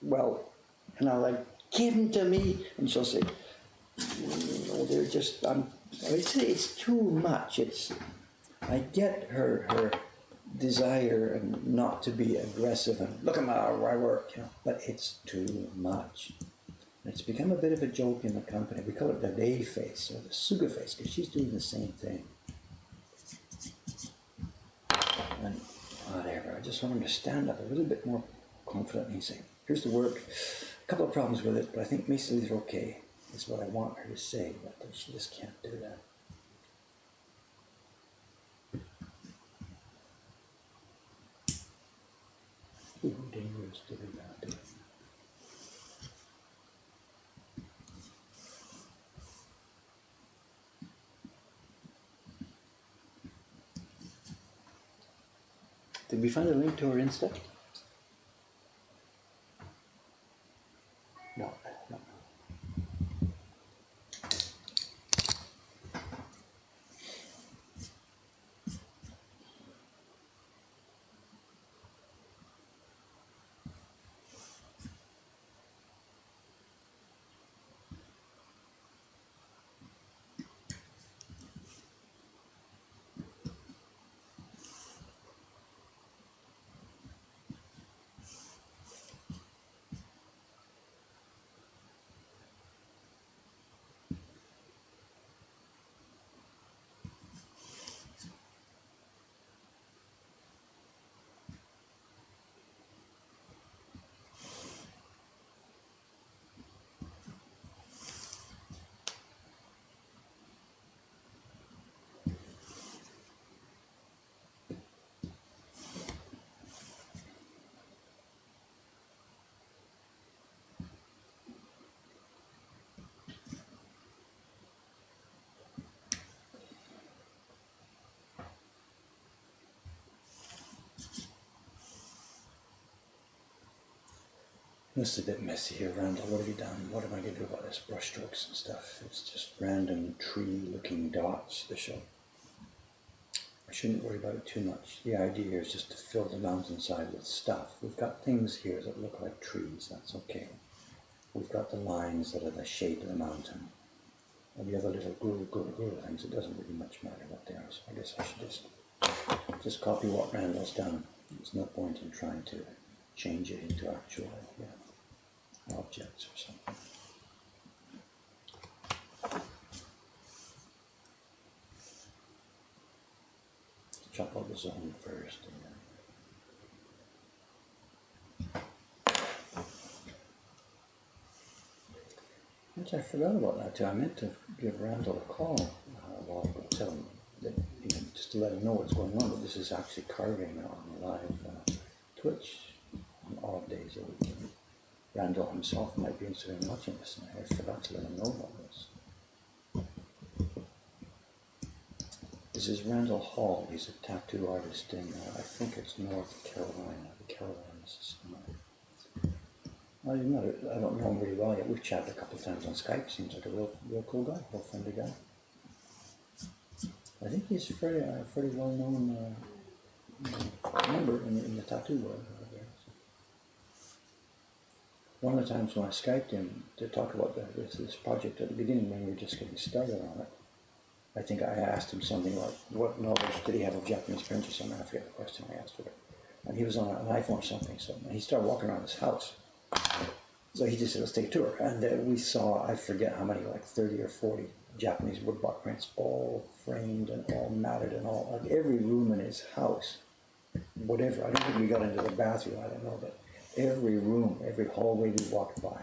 well, and I'll like, give them to me. And she'll say, no, they're just, it's too much. I get her desire and not to be aggressive and look at my work, you know, but it's too much. And it's become a bit of a joke in the company. We call it the Dei face or the Suga face because she's doing the same thing. And whatever, I just want him to stand up a little bit more confidently and say, here's the work, a couple of problems with it, but I think mostly they're okay, is what I want her to say, but she just can't do that. Ooh, dangerous to do that. Did we find a link to her Insta? No. This is a bit messy here, Randall. What have you done? What am I going to do about this? Brush strokes and stuff. It's just random tree-looking dots, the show. I shouldn't worry about it too much. The idea here is just to fill the mountainside with stuff. We've got things here that look like trees. That's okay. We've got the lines that are the shape of the mountain. And the other little guru things, it doesn't really much matter what they are. So I guess I should just copy what Randall's done. There's no point in trying to change it into actual objects or something. Chop out the zone first. Which I forgot about that too. I meant to give Randall a call a while ago, tell him that, just to let him know what's going on. But this is actually carving on live Twitch on odd days a week. And Randall himself might be interested in watching this, and I forgot to let him know about this. This is Randall Hall. He's a tattoo artist in, I think it's North Carolina, the Carolinas. I don't know him really well yet. We've chatted a couple of times on Skype. Seems like a real cool guy, real friendly guy. I think he's a pretty well-known member in the tattoo world. One of the times when I Skyped him to talk about this project at the beginning when we were just getting started on it, I think I asked him something like, what knowledge did he have of Japanese print or something? I forget the question I asked for. And he was on an iPhone or something, so he started walking around his house. So he just said, let's take a tour. And we saw, I forget how many, like 30 or 40 Japanese woodblock prints, all framed and all matted and all, like every room in his house, whatever. I don't think we got into the bathroom, I don't know, but every room, every hallway we walked by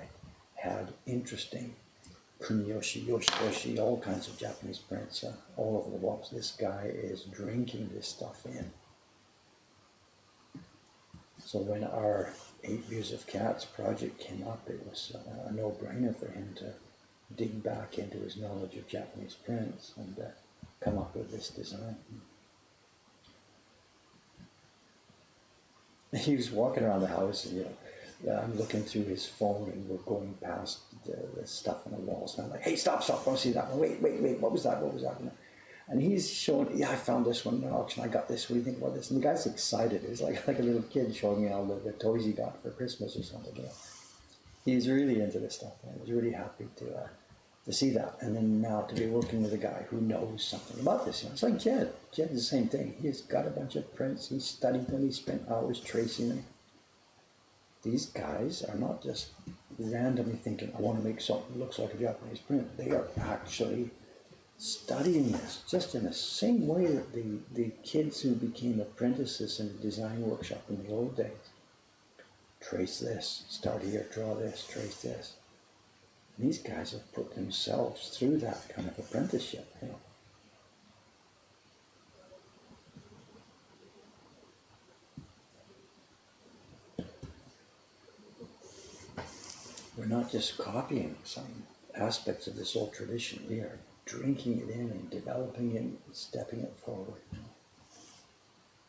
had interesting kunyoshi, yoshitoshi, all kinds of Japanese prints all over the walls. This guy is drinking this stuff in. So when our 8 Views of Cats project came up, it was a no-brainer for him to dig back into his knowledge of Japanese prints and come up with this design. He was walking around the house and, I'm looking through his phone and we're going past the stuff on the walls. And I'm like, hey, stop, I want to see that one. Wait, what was that? And he's showing, I found this one in an auction. I got this. What do you think about this? And the guy's excited. He's like a little kid showing me all the toys he got for Christmas or something. He's really into this stuff. And he's really happy to see that. And then now to be working with a guy who knows something about this. It's like Jed. Jed's the same thing. He's got a bunch of prints. He studied them. He spent hours tracing them. These guys are not just randomly thinking, I want to make something that looks like a Japanese print. They are actually studying this, just in the same way that the kids who became apprentices in the design workshop in the old days. Trace this, start here, draw this, trace this. These guys have put themselves through that kind of apprenticeship, We're not just copying some aspects of this old tradition. We are drinking it in and developing it and stepping it forward.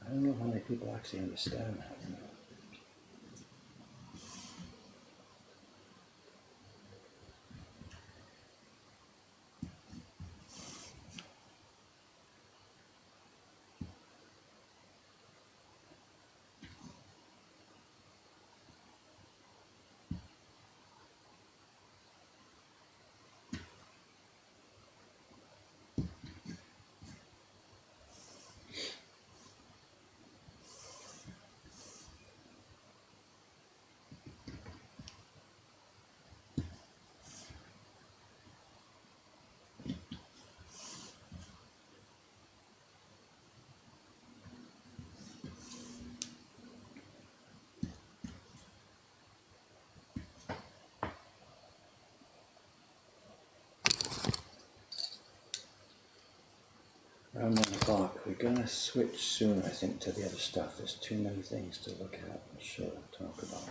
I don't know how many people actually understand that. Around 1 o'clock, we're going to switch soon, I think, to the other stuff. There's too many things to look at and show and talk about.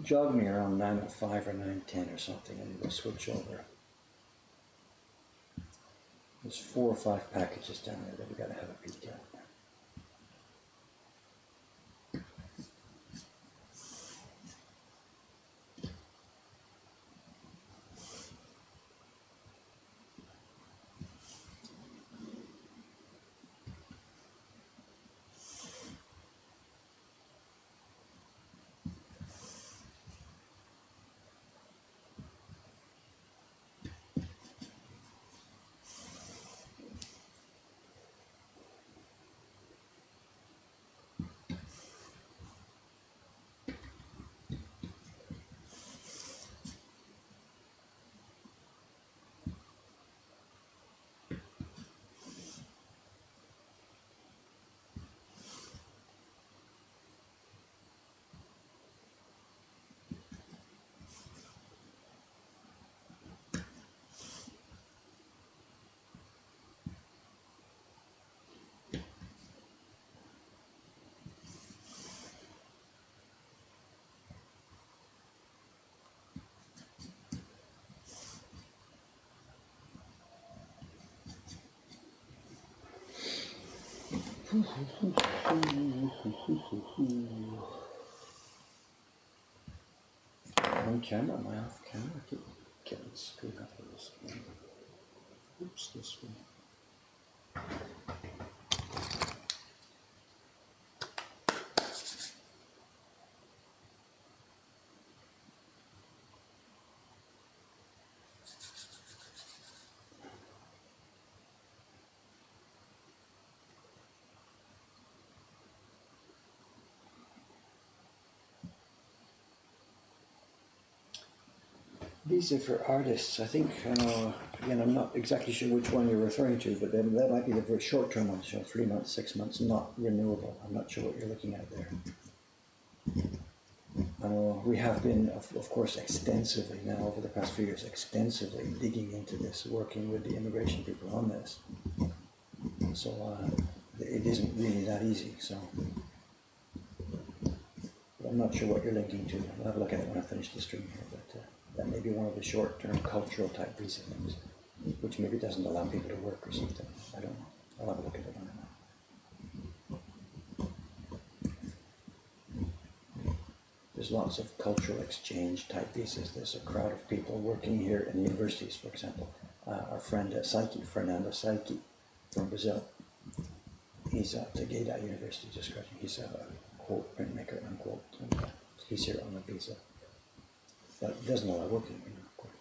Jog me around 9:05 or 9:10 or something, and we'll switch over. There's 4 or 5 packages down there that we got to have a peek at. On camera, am I off camera? I keep getting screwed up with this one. Oops, this one. These are for artists. I think, again, I'm not exactly sure which one you're referring to, but then that might be the very short-term ones, 3 months, 6 months, not renewable. I'm not sure what you're looking at there. We have been, of course, extensively now over the past few years, extensively digging into this, working with the immigration people on this. So it isn't really that easy. So but I'm not sure what you're linking to. I'll have a look at it when I finish the stream here. But that may be one of the short-term cultural type visa things, which maybe doesn't allow people to work or something. I don't know. I'll have a look at it on it. There's lots of cultural exchange type visas. There's a crowd of people working here in the universities, for example. Our friend Fernando Saiki from Brazil. He's at the Geda University, just graduated. He's a quote printmaker, unquote. And, he's here on a visa. But it doesn't allow working, of course.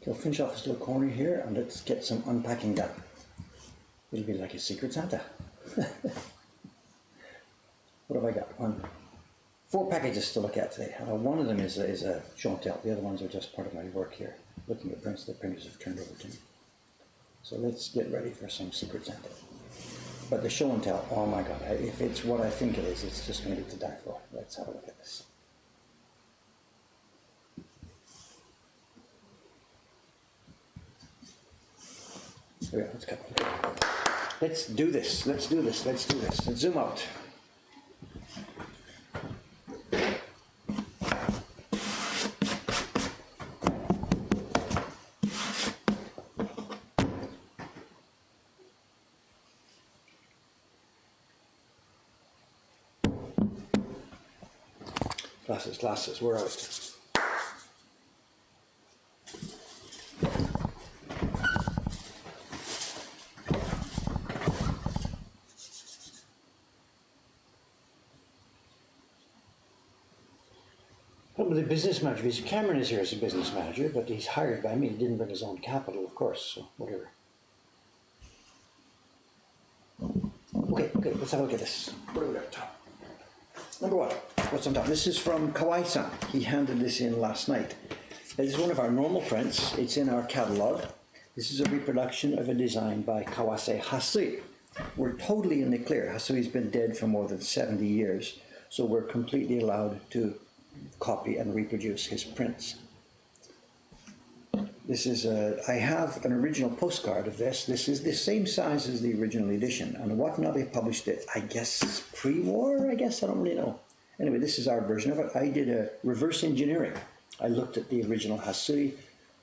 Okay, I'll finish off this little corner here and let's get some unpacking done. It'll be like a secret Santa. What have I got? 4 packages to look at today. One of them is a show and tell. The other ones are just part of my work here, looking at prints the printers have turned over to me. So let's get ready for some secret Santa. But the show and tell, oh my God, if it's what I think it is, it's just going to be to die for. Let's have a look at this. Yeah, let's go. Let's do this. Let's do this. Let's do this. Let's zoom out. Glasses, we're out. The business manager, Cameron is here as a business manager, but he's hired by me. He didn't bring his own capital, of course, so whatever. Okay, let's have a look at this. What do we got on top? Number 1, what's on top? This is from Kawai-san. He handed this in last night. This is one of our normal prints. It's in our catalog. This is a reproduction of a design by Kawase Hasui. We're totally in the clear. Hasui's been dead for more than 70 years, so we're completely allowed to copy and reproduce his prints. This is I have an original postcard of this. This is the same size as the original edition, and Watanabe published it, I guess, pre-war, I don't really know. Anyway, this is our version of it. I did a reverse engineering I looked at the original Hasui,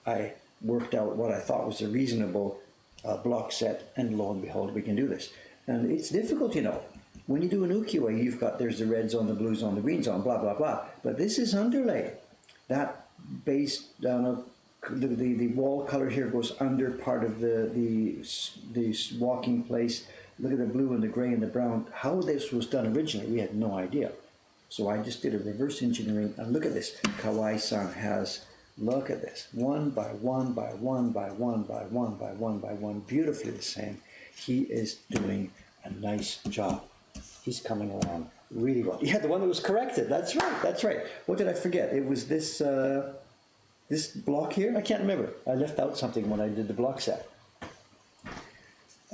I worked out what I thought was a reasonable block set, and lo and behold, we can do this. And it's difficult, you know. When you do an ukiyo, you've got, there's the reds on, the blues on, the greens on, blah, blah, blah. But this is underlay. That base down of the wall color here goes under part of the walking place. Look at the blue and the gray and the brown. How this was done originally, we had no idea. So I just did a reverse engineering, and look at this. Kawai-san has, look at this, one by one by one by one by one by one by one, beautifully the same. He is doing a nice job. He's coming along really well. Yeah, the one that was corrected. That's right. That's right. What did I forget? It was this this block here. I can't remember. I left out something when I did the block set.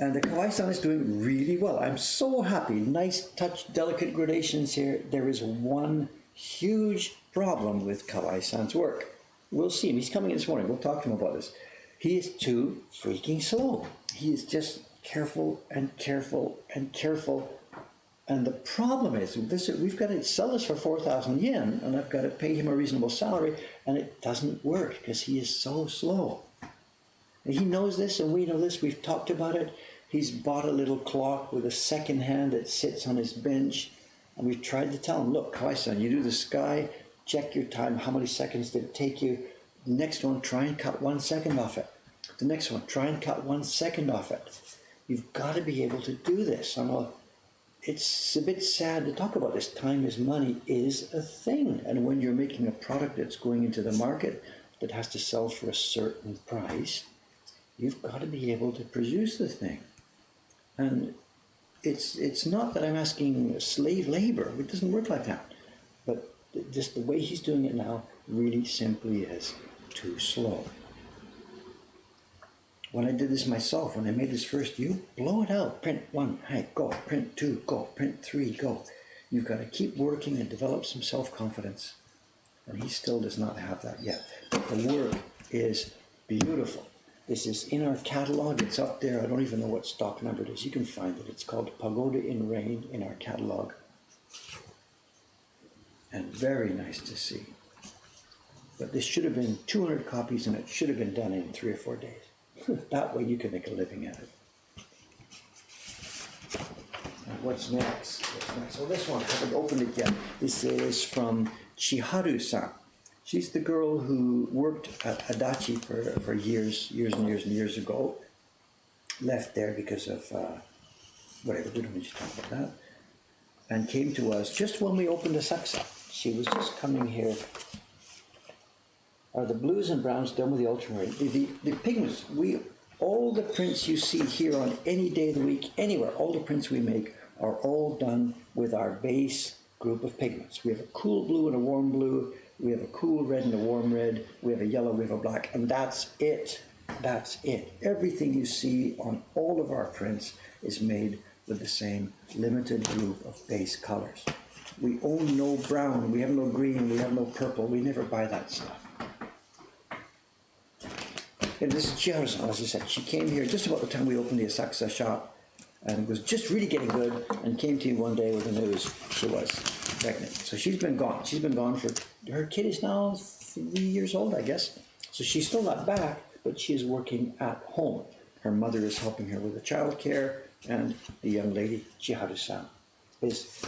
And the Kawai-san is doing really well. I'm so happy. Nice touch, delicate gradations here. There is one huge problem with Kawai-san's work. We'll see him. He's coming in this morning. We'll talk to him about this. He is too freaking slow. He is just careful and careful and careful. And the problem is, we've got to sell this for 4,000 yen, and I've got to pay him a reasonable salary, and it doesn't work because he is so slow. And he knows this, and we know this. We've talked about it. He's bought a little clock with a second hand that sits on his bench, and we've tried to tell him, look, Kawai-san, you do the sky, check your time, how many seconds did it take you? The next one, try and cut 1 second off it. The next one, try and cut 1 second off it. You've got to be able to do this. It's a bit sad to talk about this. Time is money is a thing. And when you're making a product that's going into the market that has to sell for a certain price, you've got to be able to produce the thing. And it's not that I'm asking slave labor. It doesn't work like that. But just the way he's doing it now really simply is too slow. When I did this myself, when I made this first, you blow it out. Print 1, hey, go. Print 2, go. Print 3, go. You've got to keep working and develop some self-confidence. And he still does not have that yet. But the work is beautiful. This is in our catalog. It's up there. I don't even know what stock number it is. You can find it. It's called Pagoda in Rain in our catalog. And very nice to see. But this should have been 200 copies, and it should have been done in 3 or 4 days. That way you can make a living at it. And what's next? So this one, I haven't opened it yet. This is from Chiharu-san. She's the girl who worked at Adachi for years and years ago. Left there because of whatever, we don't need to talk about that. And came to us just when we opened Asakusa. She was just coming here. Are the blues and browns done with the ultramarine? The pigments, all the prints you see here on any day of the week, anywhere, all the prints we make are all done with our base group of pigments. We have a cool blue and a warm blue, we have a cool red and a warm red, we have a yellow, we have a black, and that's it. That's it. Everything you see on all of our prints is made with the same limited group of base colors. We own no brown, we have no green, we have no purple, we never buy that stuff. And this is Chiharu-san, as I said. She came here just about the time we opened the Asakusa shop, and was just really getting good, and came to you one day with the news she was pregnant. So she's been gone. She's been gone for, her kid is now 3 years old, I guess. So she's still not back, but she is working at home. Her mother is helping her with the child care, and the young lady, Chiharu-san, is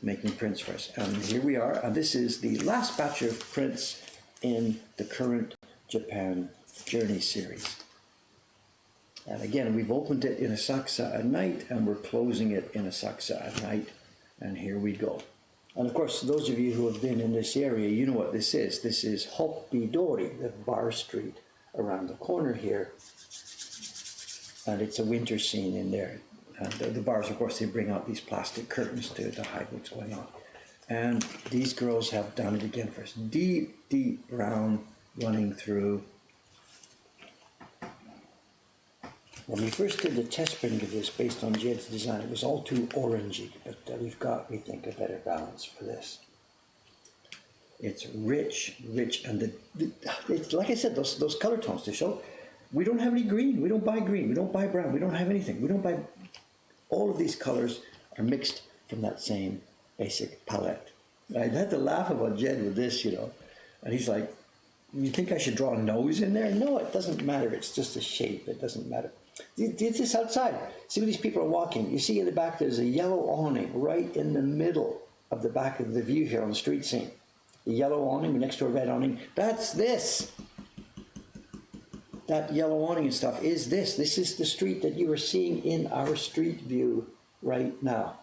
making prints for us. And here we are, and this is the last batch of prints in the current Japan Journey series. And again, we've opened it in Asakusa at night, and we're closing it in Asakusa at night, and here we go. And of course, those of you who have been in this area, you know what this is. This is Hoppidori, the bar street around the corner here, and it's a winter scene in there. And the bars, of course, they bring out these plastic curtains to hide what's going on. And these girls have done it again for us. Deep, deep brown running through. When we first did the test printing of this based on Jed's design, it was all too orangey, but we've got, we think, a better balance for this. It's rich, and it's, like I said, those color tones to show. We don't have any green, we don't buy green, we don't buy brown, we don't have anything. We don't buy, all of these colors are mixed from that same basic palette. I had to laugh about Jed with this, you know, and he's like, You think I should draw a nose in there? No, it doesn't matter. It's just a shape. It doesn't matter. It's this outside. See where these people are walking. You see in the back there's a yellow awning right in the middle of the back of the view here on the street scene. The yellow awning next to a red awning. That's this. That yellow awning and stuff is this. This is the street that you are seeing in our street view right now.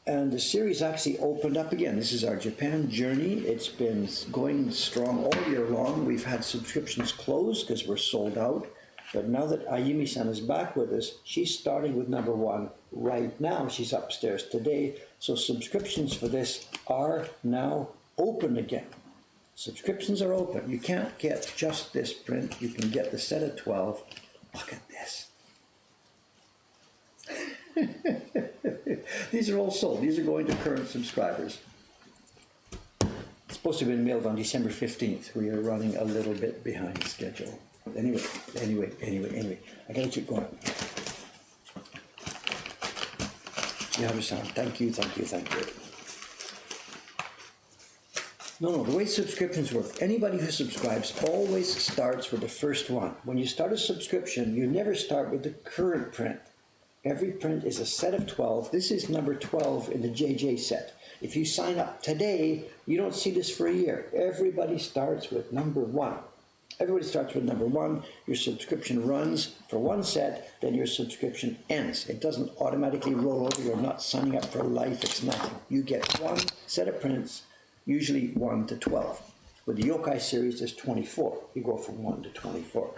And the series actually opened up again. This is our Japan journey. It's been going strong all year long. We've had subscriptions closed because we're sold out. But now that Ayumi-san is back with us, she's starting with number 1 right now. She's upstairs today. So subscriptions for this are now open again. Subscriptions are open. You can't get just this print. You can get the set of 12. Look at this. These are all sold. These are going to current subscribers. It's supposed to have been mailed on December 15th. We are running a little bit behind schedule. Anyway. I gotta keep going. Yaru-san, thank you. No, the way subscriptions work, anybody who subscribes always starts with the first one. When you start a subscription, you never start with the current print. Every print is a set of 12. This is number 12 in the JJ set. If you sign up today, you don't see this for a year. Everybody starts with number 1. Everybody starts with number 1. Your subscription runs for 1 set, then your subscription ends. It doesn't automatically roll over. You're not signing up for life. It's nothing. You get 1 set of prints, usually 1 to 12. With the Yokai series, there's 24. You go from 1 to 24.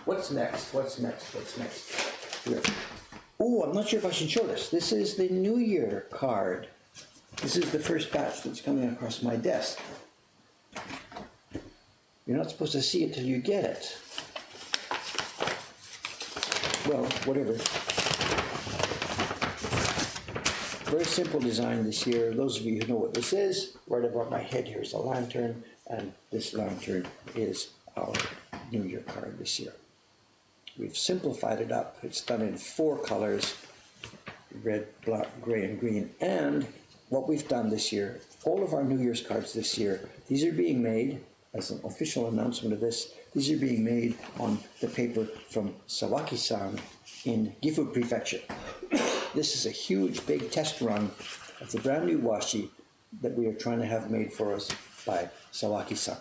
What's next? Here. Oh, I'm not sure if I should show this. This is the New Year card. This is the first batch that's coming across my desk. You're not supposed to see it till you get it. Well, whatever. Very simple design this year. Those of you who know what this is, right above my head here is a lantern, and this lantern is our New Year card this year. We've simplified it up. It's done in 4 colors, red, black, gray, and green. And what we've done this year, all of our New Year's cards this year, these are being made, as an official announcement of this, these are being made on the paper from Sawaki-san in Gifu Prefecture. This is a huge, big test run of the brand new washi that we are trying to have made for us by Sawaki-san.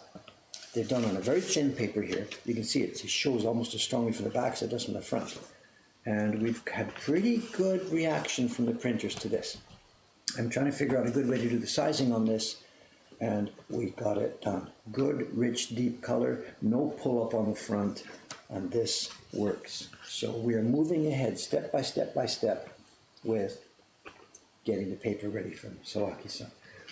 They're done on a very thin paper here. You can see it shows almost as strongly from the back as it does from the front. And we've had pretty good reaction from the printers to this. I'm trying to figure out a good way to do the sizing on this, and we got it done. Good, rich, deep color, no pull-up on the front, and this works. So we are moving ahead step by step with getting the paper ready from Sawaki-san.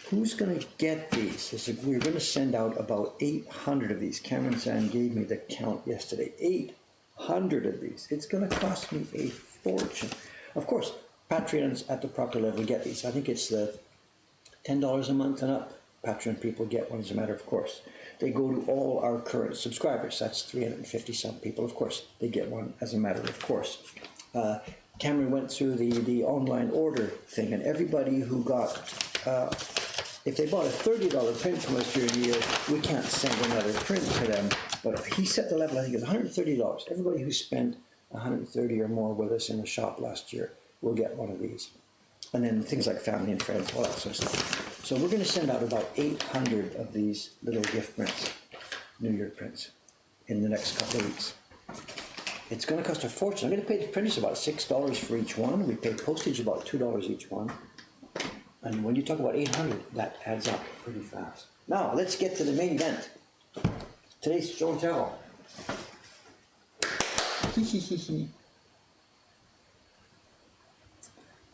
Who's going to get these? We're going to send out about 800 of these. Cameron-san gave me the count yesterday. 800 of these. It's going to cost me a fortune. Of course, Patreons at the proper level get these. I think it's the $10 a month and up. Patreon people get one as a matter of course. They go to all our current subscribers. That's 350 some people, of course. They get one as a matter of course. Cameron went through the online order thing, and everybody who got... if they bought a $30 print from us during the year, we can't send another print to them. But he set the level, I think it's $130. Everybody who spent $130 or more with us in the shop last year will get one of these. And then things like family and friends, all that sort of stuff. So we're going to send out about 800 of these little gift prints, New Year prints, in the next couple of weeks. It's going to cost a fortune. I'm going to pay the printers about $6 for each one. We pay postage about $2 each one. And when you talk about 800, that adds up pretty fast. Now, let's get to the main event. Today's show and tell.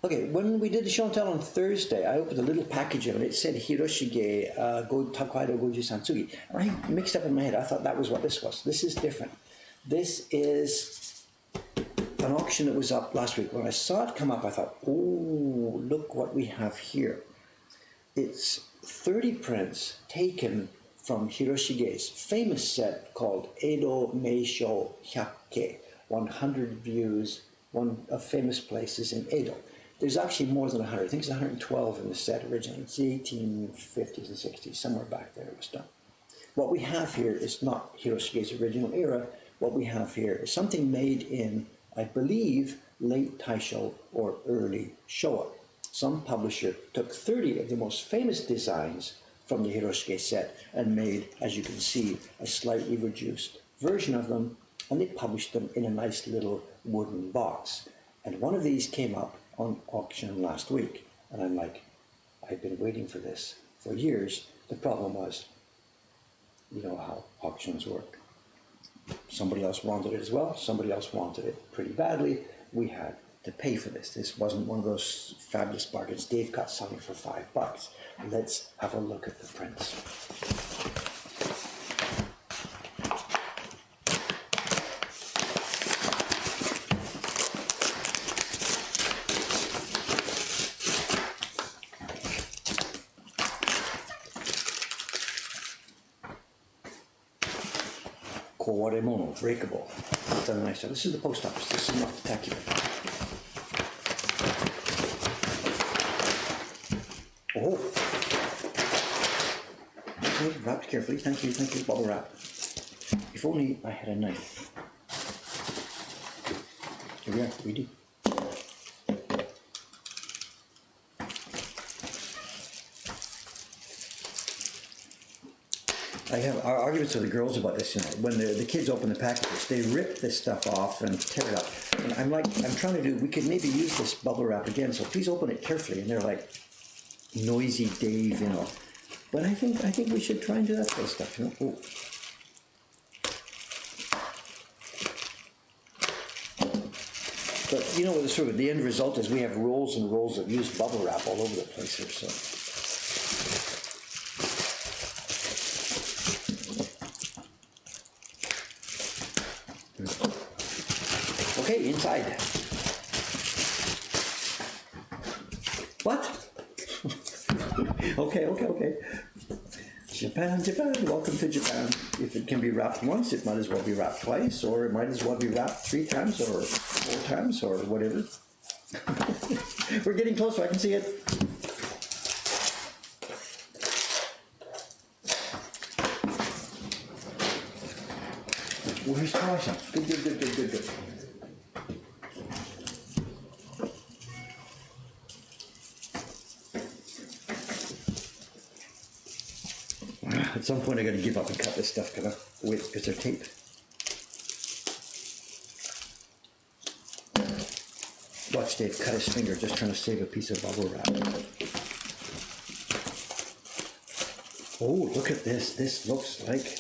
Okay, when we did the show and tell on Thursday, I opened a little package of it. It said Hiroshige Takwaido Goju-san Tsugi. And I mixed up in my head. I thought that was what this was. This is different. This is an auction that was up last week. When I saw it come up, I thought, oh, look what we have here. It's 30 prints taken from Hiroshige's famous set called Edo Meisho Hakkei, 100 views, one of famous places in Edo. there's actually more than 100. I think it's 112 in the set originally. It's the 1850s and 60s, somewhere back there it was done. What we have here is not Hiroshige's original era. What we have here is something made in, I believe, late Taisho or early Showa. Some publisher took 30 of the most famous designs from the Hiroshige set and made, as you can see, a slightly reduced version of them, and they published them in a nice little wooden box. And one of these came up on auction last week, and I'm like, I've been waiting for this for years. The problem was, you know how auctions work. Somebody else wanted it as well. Somebody else wanted it pretty badly. We had to pay for this. This wasn't one of those fabulous bargains. Dave got something for $5. Let's have a look at the prints. Kowaremono, breakable. That's a nice one. This is the post office. This is not the tacky one. Oh. Okay, wrapped carefully. Thank you, bubble wrap. If only I had a knife. Here we are, we do. I have arguments with the girls about this, you know, when the kids open the packages, they rip this stuff off and tear it up. And I'm trying to do, we could maybe use this bubble wrap again, so please open it carefully. And they're like, noisy Dave, you know. But I think we should try and do that kind of stuff, you know. Oh. But you know what the end result is? We have rolls and rolls of used bubble wrap all over the place here, so. Okay, inside. What? Okay. Japan, welcome to Japan. If it can be wrapped once, it might as well be wrapped twice, or it might as well be wrapped 3 times, or 4 times, or whatever. We're getting closer, I can see it. Where's Tasha? Good. At some point I gotta give up and cut this stuff, can I? Wait, is there tape? Watch Dave cut his finger just trying to save a piece of bubble wrap. Oh, look at this. This looks like...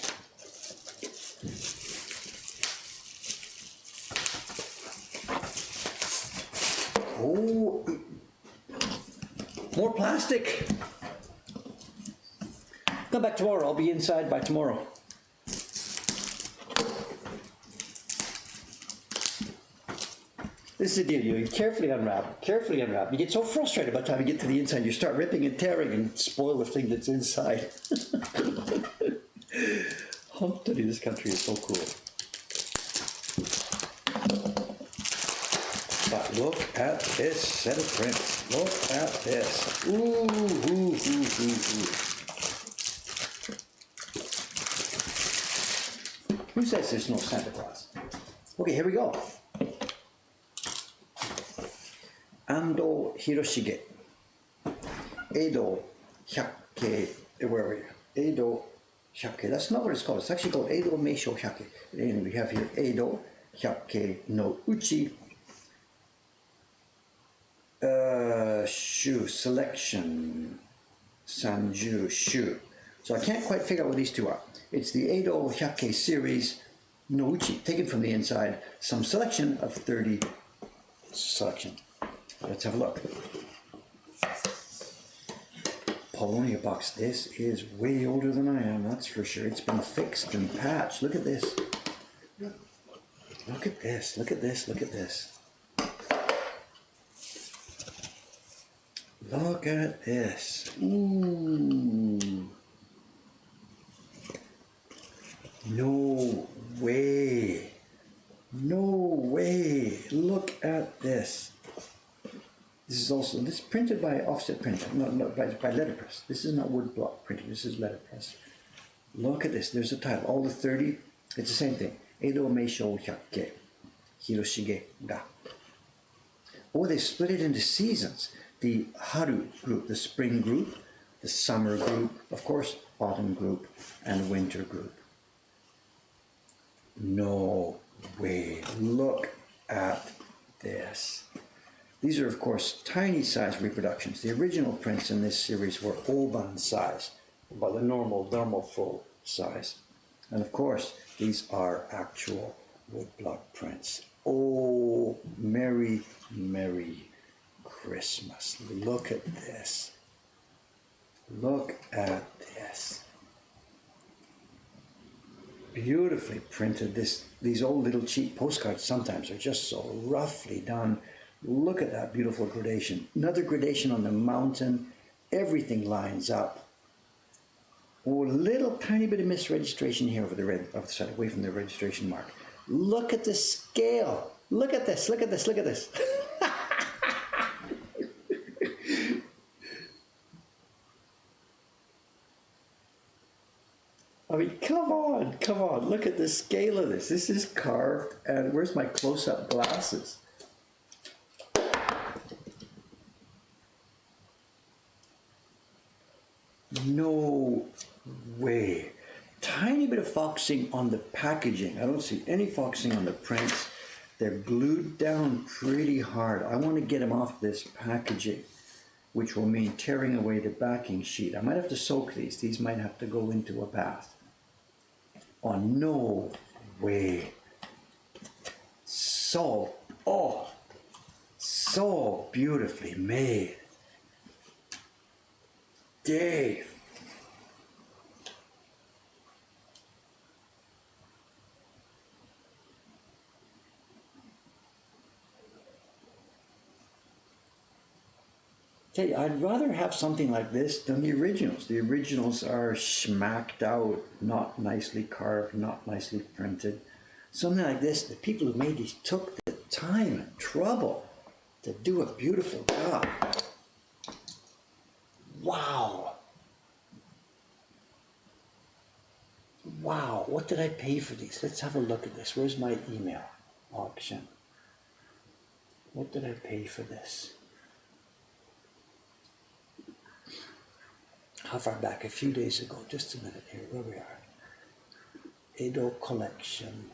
Oh, more plastic. Come back tomorrow. I'll be inside by tomorrow. This is the deal. You carefully unwrap. You get so frustrated by the time you get to the inside, you start ripping and tearing and spoil the thing that's inside. Humpty, this country is so cool. But look at this set of prints. Look at this. Ooh. Who says there's no Santa Claus? Okay, here we go. Ando Hiroshige. Edo Hakkei. Where are we? Edo Hakkei. That's not what it's called. It's actually called Edo Meisho Hakkei. And we have here Edo Hakkei no Uchi. Shu selection. Sanju Shu. So I can't quite figure out what these two are. It's the Edo Hakkei series no Uchi, taken from the inside, some selection of 30 selection. Let's have a look. Polonia box. This is way older than I am, that's for sure. It's been fixed and patched. Look at this. Look at this. Look at this. Look at this. Look at this. Ooh. No way. No way. Look at this. This is printed by offset printer, not by letterpress. This is not woodblock printing, this is letterpress. Look at this, there's a title, all the 30, it's the same thing. Edo Meisho Hakkei, Hiroshige ga. Or they split it into seasons. The Haru group, the spring group, the summer group, of course, autumn group, and winter group. No way, look at this. These are, of course, tiny size reproductions. The original prints in this series were oban size, about the normal full size. And of course, these are actual woodblock prints. Oh, Merry, Merry Christmas. Look at this. Look at this. Beautifully printed. These old little cheap postcards sometimes are just so roughly done. Look at that beautiful gradation. Another gradation on the mountain. Everything lines up. Oh, a little tiny bit of misregistration here over the red, of the side, away from the registration mark. Look at the scale. Look at this, look at this, look at this. I mean, come on, look at the scale of this. This is carved, and where's my close-up glasses? No way. Tiny bit of foxing on the packaging. I don't see any foxing on the prints. They're glued down pretty hard. I want to get them off this packaging, which will mean tearing away the backing sheet. I might have to soak these. These might have to go into a bath. Oh, no way. So beautifully made. Dave. Tell you, I'd rather have something like this than the originals. The originals are schmacked out, not nicely carved, not nicely printed. Something like this, the people who made these took the time and trouble to do a beautiful job. Wow. Wow, what did I pay for these? Let's have a look at this. Where's my email auction? What did I pay for this? How far back? A few days ago. Just a minute here. Where we are. Edo Collection.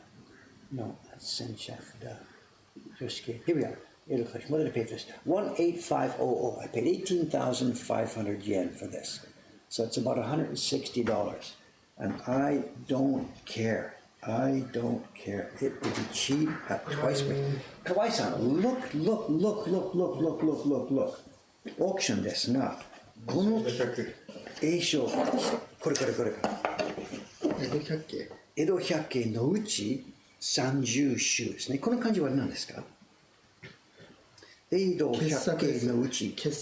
No, that's Senchafda. Here we are. Edo Collection. What did I pay for this? 18500. I paid 18,500 yen for this. So it's about $160. And I don't care. I don't care. It would be cheap at twice. Kawai-san, look. Auction desu na. この栄称、これ。江戸百景のうち30種ですね。この漢字は何ですか？江戸百景のうち傑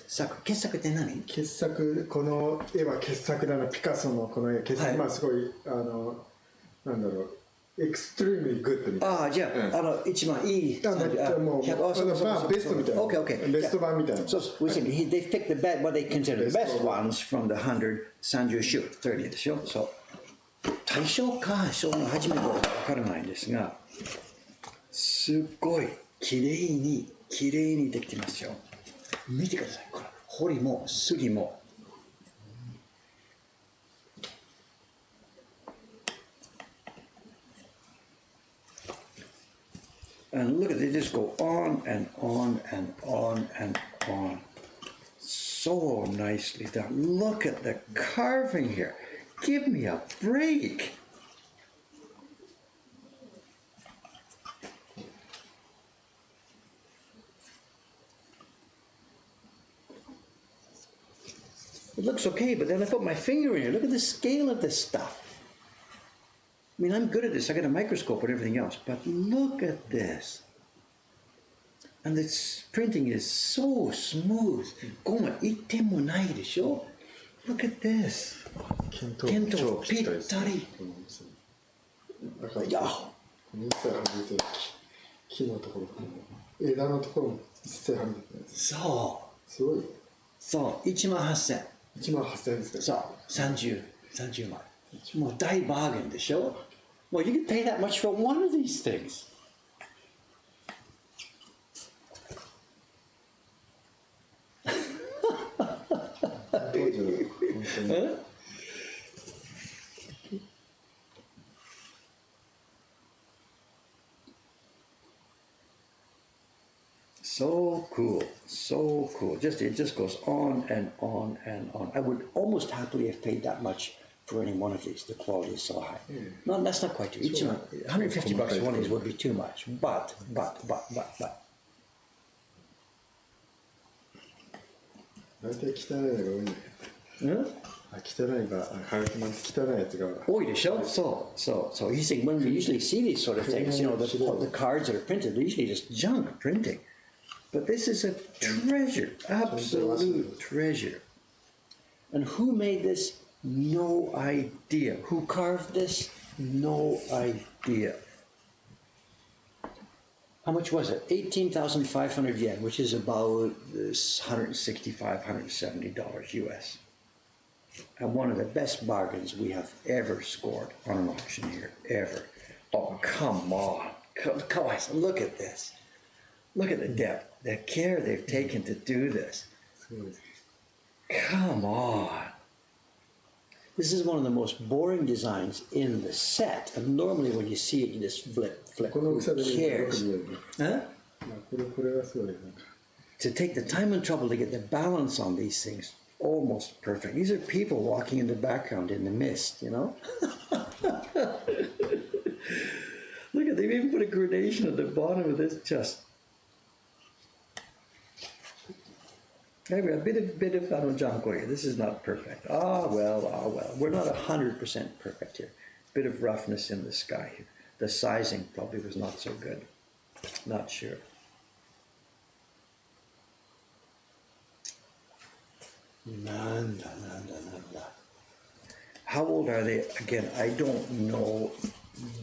作って何？傑作、この絵は傑作だな。ピカソのこの絵、傑作、はい、まあすごいなんだろう。extremely good みたいな。じゃあ、一番いい。もう、ベストみたいな。Okay. ベスト版みたいな。So, they picked what they consider the best ones from the 100 30種でしょ。そう。大正か、昭和の初めはわからないんですが、すっごい綺麗にできてますよ。見てください。これ、彫りも杉も。And look at they just go on and on and on and on. So nicely done. Look at the carving here. Give me a break. It looks okay, but then I put my finger in here. Look at the scale of this stuff. I mean, I'm good at this. I got a microscope and everything else, but look at this. And this printing is so smooth. Look at this. Kento, pittari. 木のところ枝のところも一切はみ出てないです。そすごい。う。そう。18,000。18,000円ですね。そう。30万。もう大バーゲンでしょ? Well, you could pay that much for one of these things. 当時の本当に。So cool, so cool. It just goes on and on and on. I would almost happily have paid that much for any one of these. The quality is so high. No, that's not quite true. Each one, $150 for one of these would be too much. But. 大体汚いのが多いね。汚いが、はがきまん汚いやつが多いでしょ? So you see, when we usually see these sort of things, you know, the cards that are printed, they're usually just junk printing. But this is a treasure, absolute treasure. And who made this? No idea. Who carved this? No idea. How much was it? 18,500 yen, which is about $165, $170 US. And one of the best bargains we have ever scored on an auction here, ever. Oh, come on. Come on, look at this. Look at the depth, the care they've taken to do this. Come on. This is one of the most boring designs in the set. And normally when you see it, you just flip. Who cares? Huh? To take the time and trouble to get the balance on these things, almost perfect. These are people walking in the background in the mist, you know? Look at, they've even put a gradation at the bottom of this just. Anyway, a bit of janko here. This is not perfect. Ah, well. We're not 100% perfect here. Bit of roughness in the sky here. The sizing probably was not so good. Not sure. Nanda. How old are they? Again, I don't know.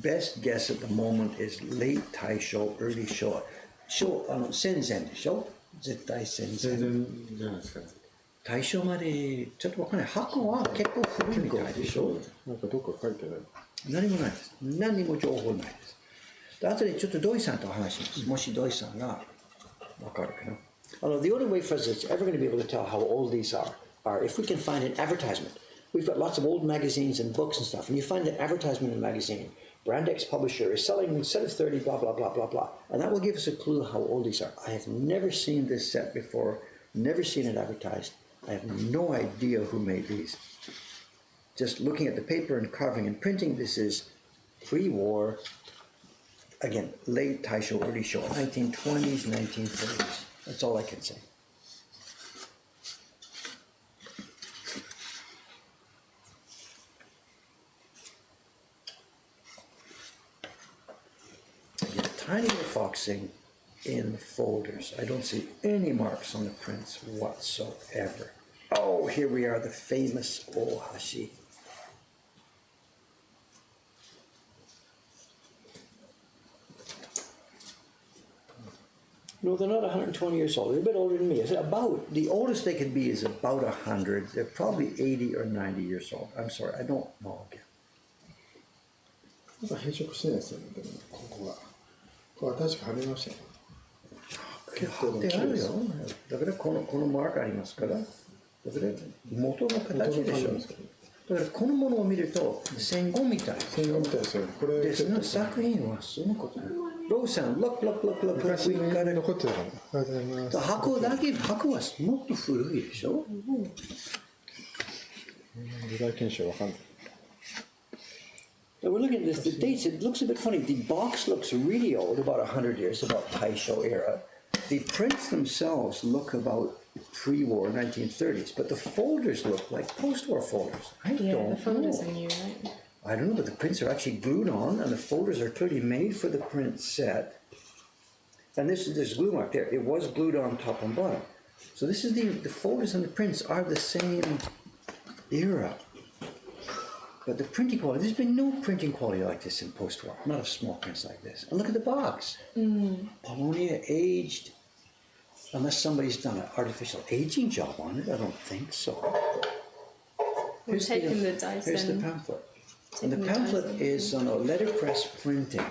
Best guess at the moment is late Taisho, early Showa. Senzen でしょ? 絶対戦前全然じゃないですかね。大正までちょっとわかんない。箱は結構古いみたいでしょ。なんかどっか書いてない。何もないです。何も情報ないです。で後でちょっと土井さんと話します。もし土井さんがわかるかな。The only way for us that's ever going to be able to tell how old these are if we can find an advertisement. We've got lots of old magazines and books and stuff, and you find an advertisement in a magazine. Brand X publisher is selling a set of 30, blah, blah, blah, blah, blah. And that will give us a clue how old these are. I have never seen this set before, never seen it advertised. I have no idea who made these. Just looking at the paper and carving and printing, this is pre-war, again, late Taisho, early Showa, 1920s, 1930s. That's all I can say. Tiny foxing in the folders. I don't see any marks on the prints whatsoever. Oh, here we are, the famous Ohashi. No, they're not 120 years old. They're a bit older than me. The oldest they can be is about 100. They're probably 80 or 90 years old. I'm sorry, I don't know again. なんか変色してないですよね、でもここは。ここは確かはめましたね。結構であるよ。だからこのマークありますから。だから元の形でしょ。だからこのものを見ると戦後みたい。戦後みたいですよね。これですの作品はそのこと。ローさん、look。昔に残ってたから。ありがとうございます。箱はもっと古いでしょ。時代検証わかんない。We're looking at this, the dates, it looks a bit funny. The box looks really old, about 100 years, about Taisho era. The prints themselves look about pre-war 1930s, but the folders look like post-war folders. The folders are new, right? I don't know, but the prints are actually glued on, and the folders are clearly made for the print set. And this glue mark there. It was glued on top and bottom. So this is the folders and the prints are the same era. but the printing quality, there's been no printing quality like this in post-war, not of small prints like this. And look at the box. Polonia aged, unless somebody's done an artificial aging job on it, I don't think so. We've taken the dice Here's the and pamphlet. And the taken the pamphlet dice is on a letterpress printing.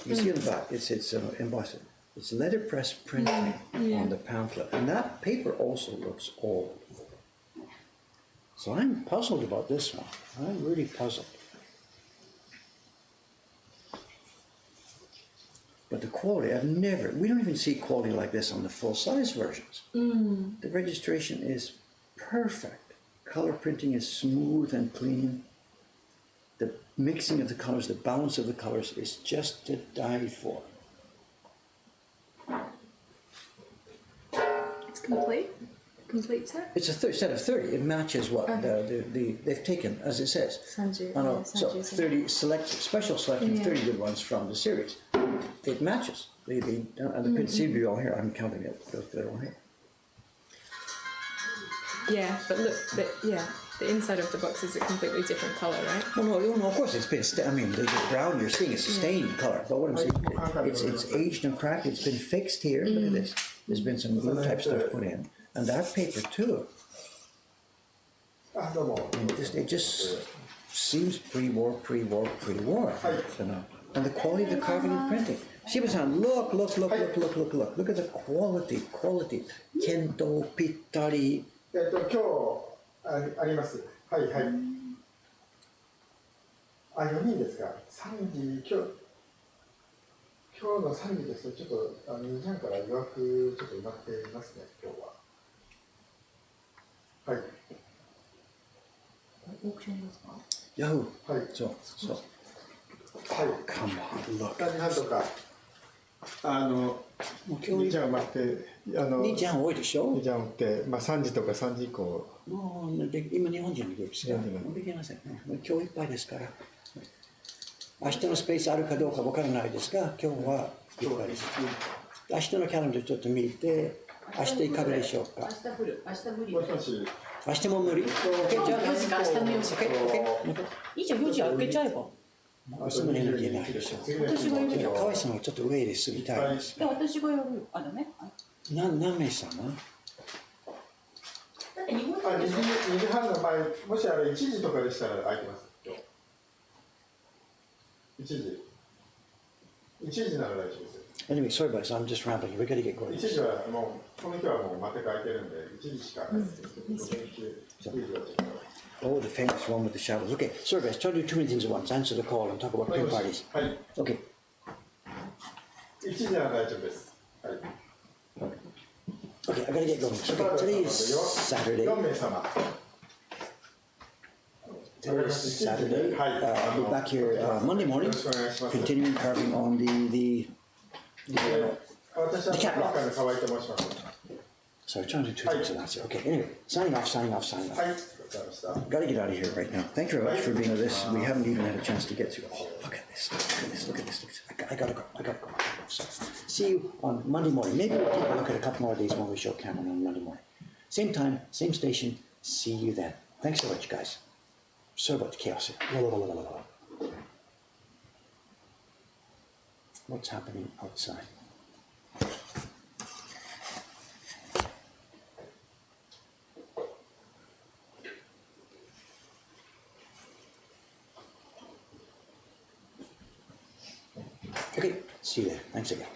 You see on the back, it's embossed. It's letterpress printing on the pamphlet. And that paper also looks old. So I'm puzzled about this one. I'm really puzzled. But the quality, we don't even see quality like this on the full-size versions. The registration is perfect. Color printing is smooth and clean. The mixing of the colors, the balance of the colors is just to die for. it's complete. Complete set. It's a set of 30. It matches what they've taken, as it says. Sanju, I know, yeah, so Sanju's 30 special selection, 30 good ones from the series. It matches. And the prints seem to be all here. I'm counting it. They're all here. Yeah, but look, the inside of the box is a completely different color, right? Well, no, of course it's been. The brown you're seeing is stained color. But what I'm saying, it's aged and cracked. It's been fixed here. Look at this. There's been some glue type stuff put in, and that paper too. It just seems pre-war. You know. And the quality of the carving and printing. Shiba-san, look. Look at the quality. Kendo, pittari. 今日あります。はいはい。4人ですか。3時、今日の3時ですと、ちょっと2時半から予約ちょっと埋まっていますね、今日は。はい。オークションですか？ Yahoo! はい。So. はい。Come on, look. 2時半とか、2時半待って、2時半多いでしょ？ 2時半って、3時とか3時以降。もう今日本人のグループですから、もうできませんね。もう今日いっぱいですから。明日のスペースあるかどうかわからないですが、今日はいっぱいです。明日のキャレンダーちょっと見て、明日いかがでしょうか？明日降る。明日無理。もしもし。明日も無理？ 4時か明日の4時。いいじゃん、4時開けちゃえば。すぐにエネルギーないでしょ。私がやるよ。河合さんはちょっと上で過ぎたいです。で、私がやるよ。ダメ？何名様？だって日本2時半の前、もし1時とかでしたら空いてます。1時。1時なら大丈夫ですよ。Anyway, sorry about this. I'm just rambling. We gotta get going. 1時はもう、この日はもう全く空いてるんで、1時しかないです。Oh, the famous one with the shadows. Okay, sorry guys, try to do too many things at once. Answer the call and talk about print parties. はい。 Okay. 1時なら大丈夫です。はい。 Okay, I gotta get going. Okay, today is Saturday. 4名様。 Today is Saturday. I'll be back here Monday morning, continuing carving on the catwalk. Sorry, trying to do two things at once. Okay, anyway, signing off. はい。 Gotta get out of here right now. Thank you very much for being with us. We haven't even had a chance to get through. Oh, look at this. Look at this. I gotta go. So, see you on Monday morning. Maybe we'll take a look at a couple more days when we show Cameron on Monday morning. Same time, same station. See you then. Thanks so much, guys. Sorry about the chaos here. What's happening outside? Okay, see you there. Thanks again.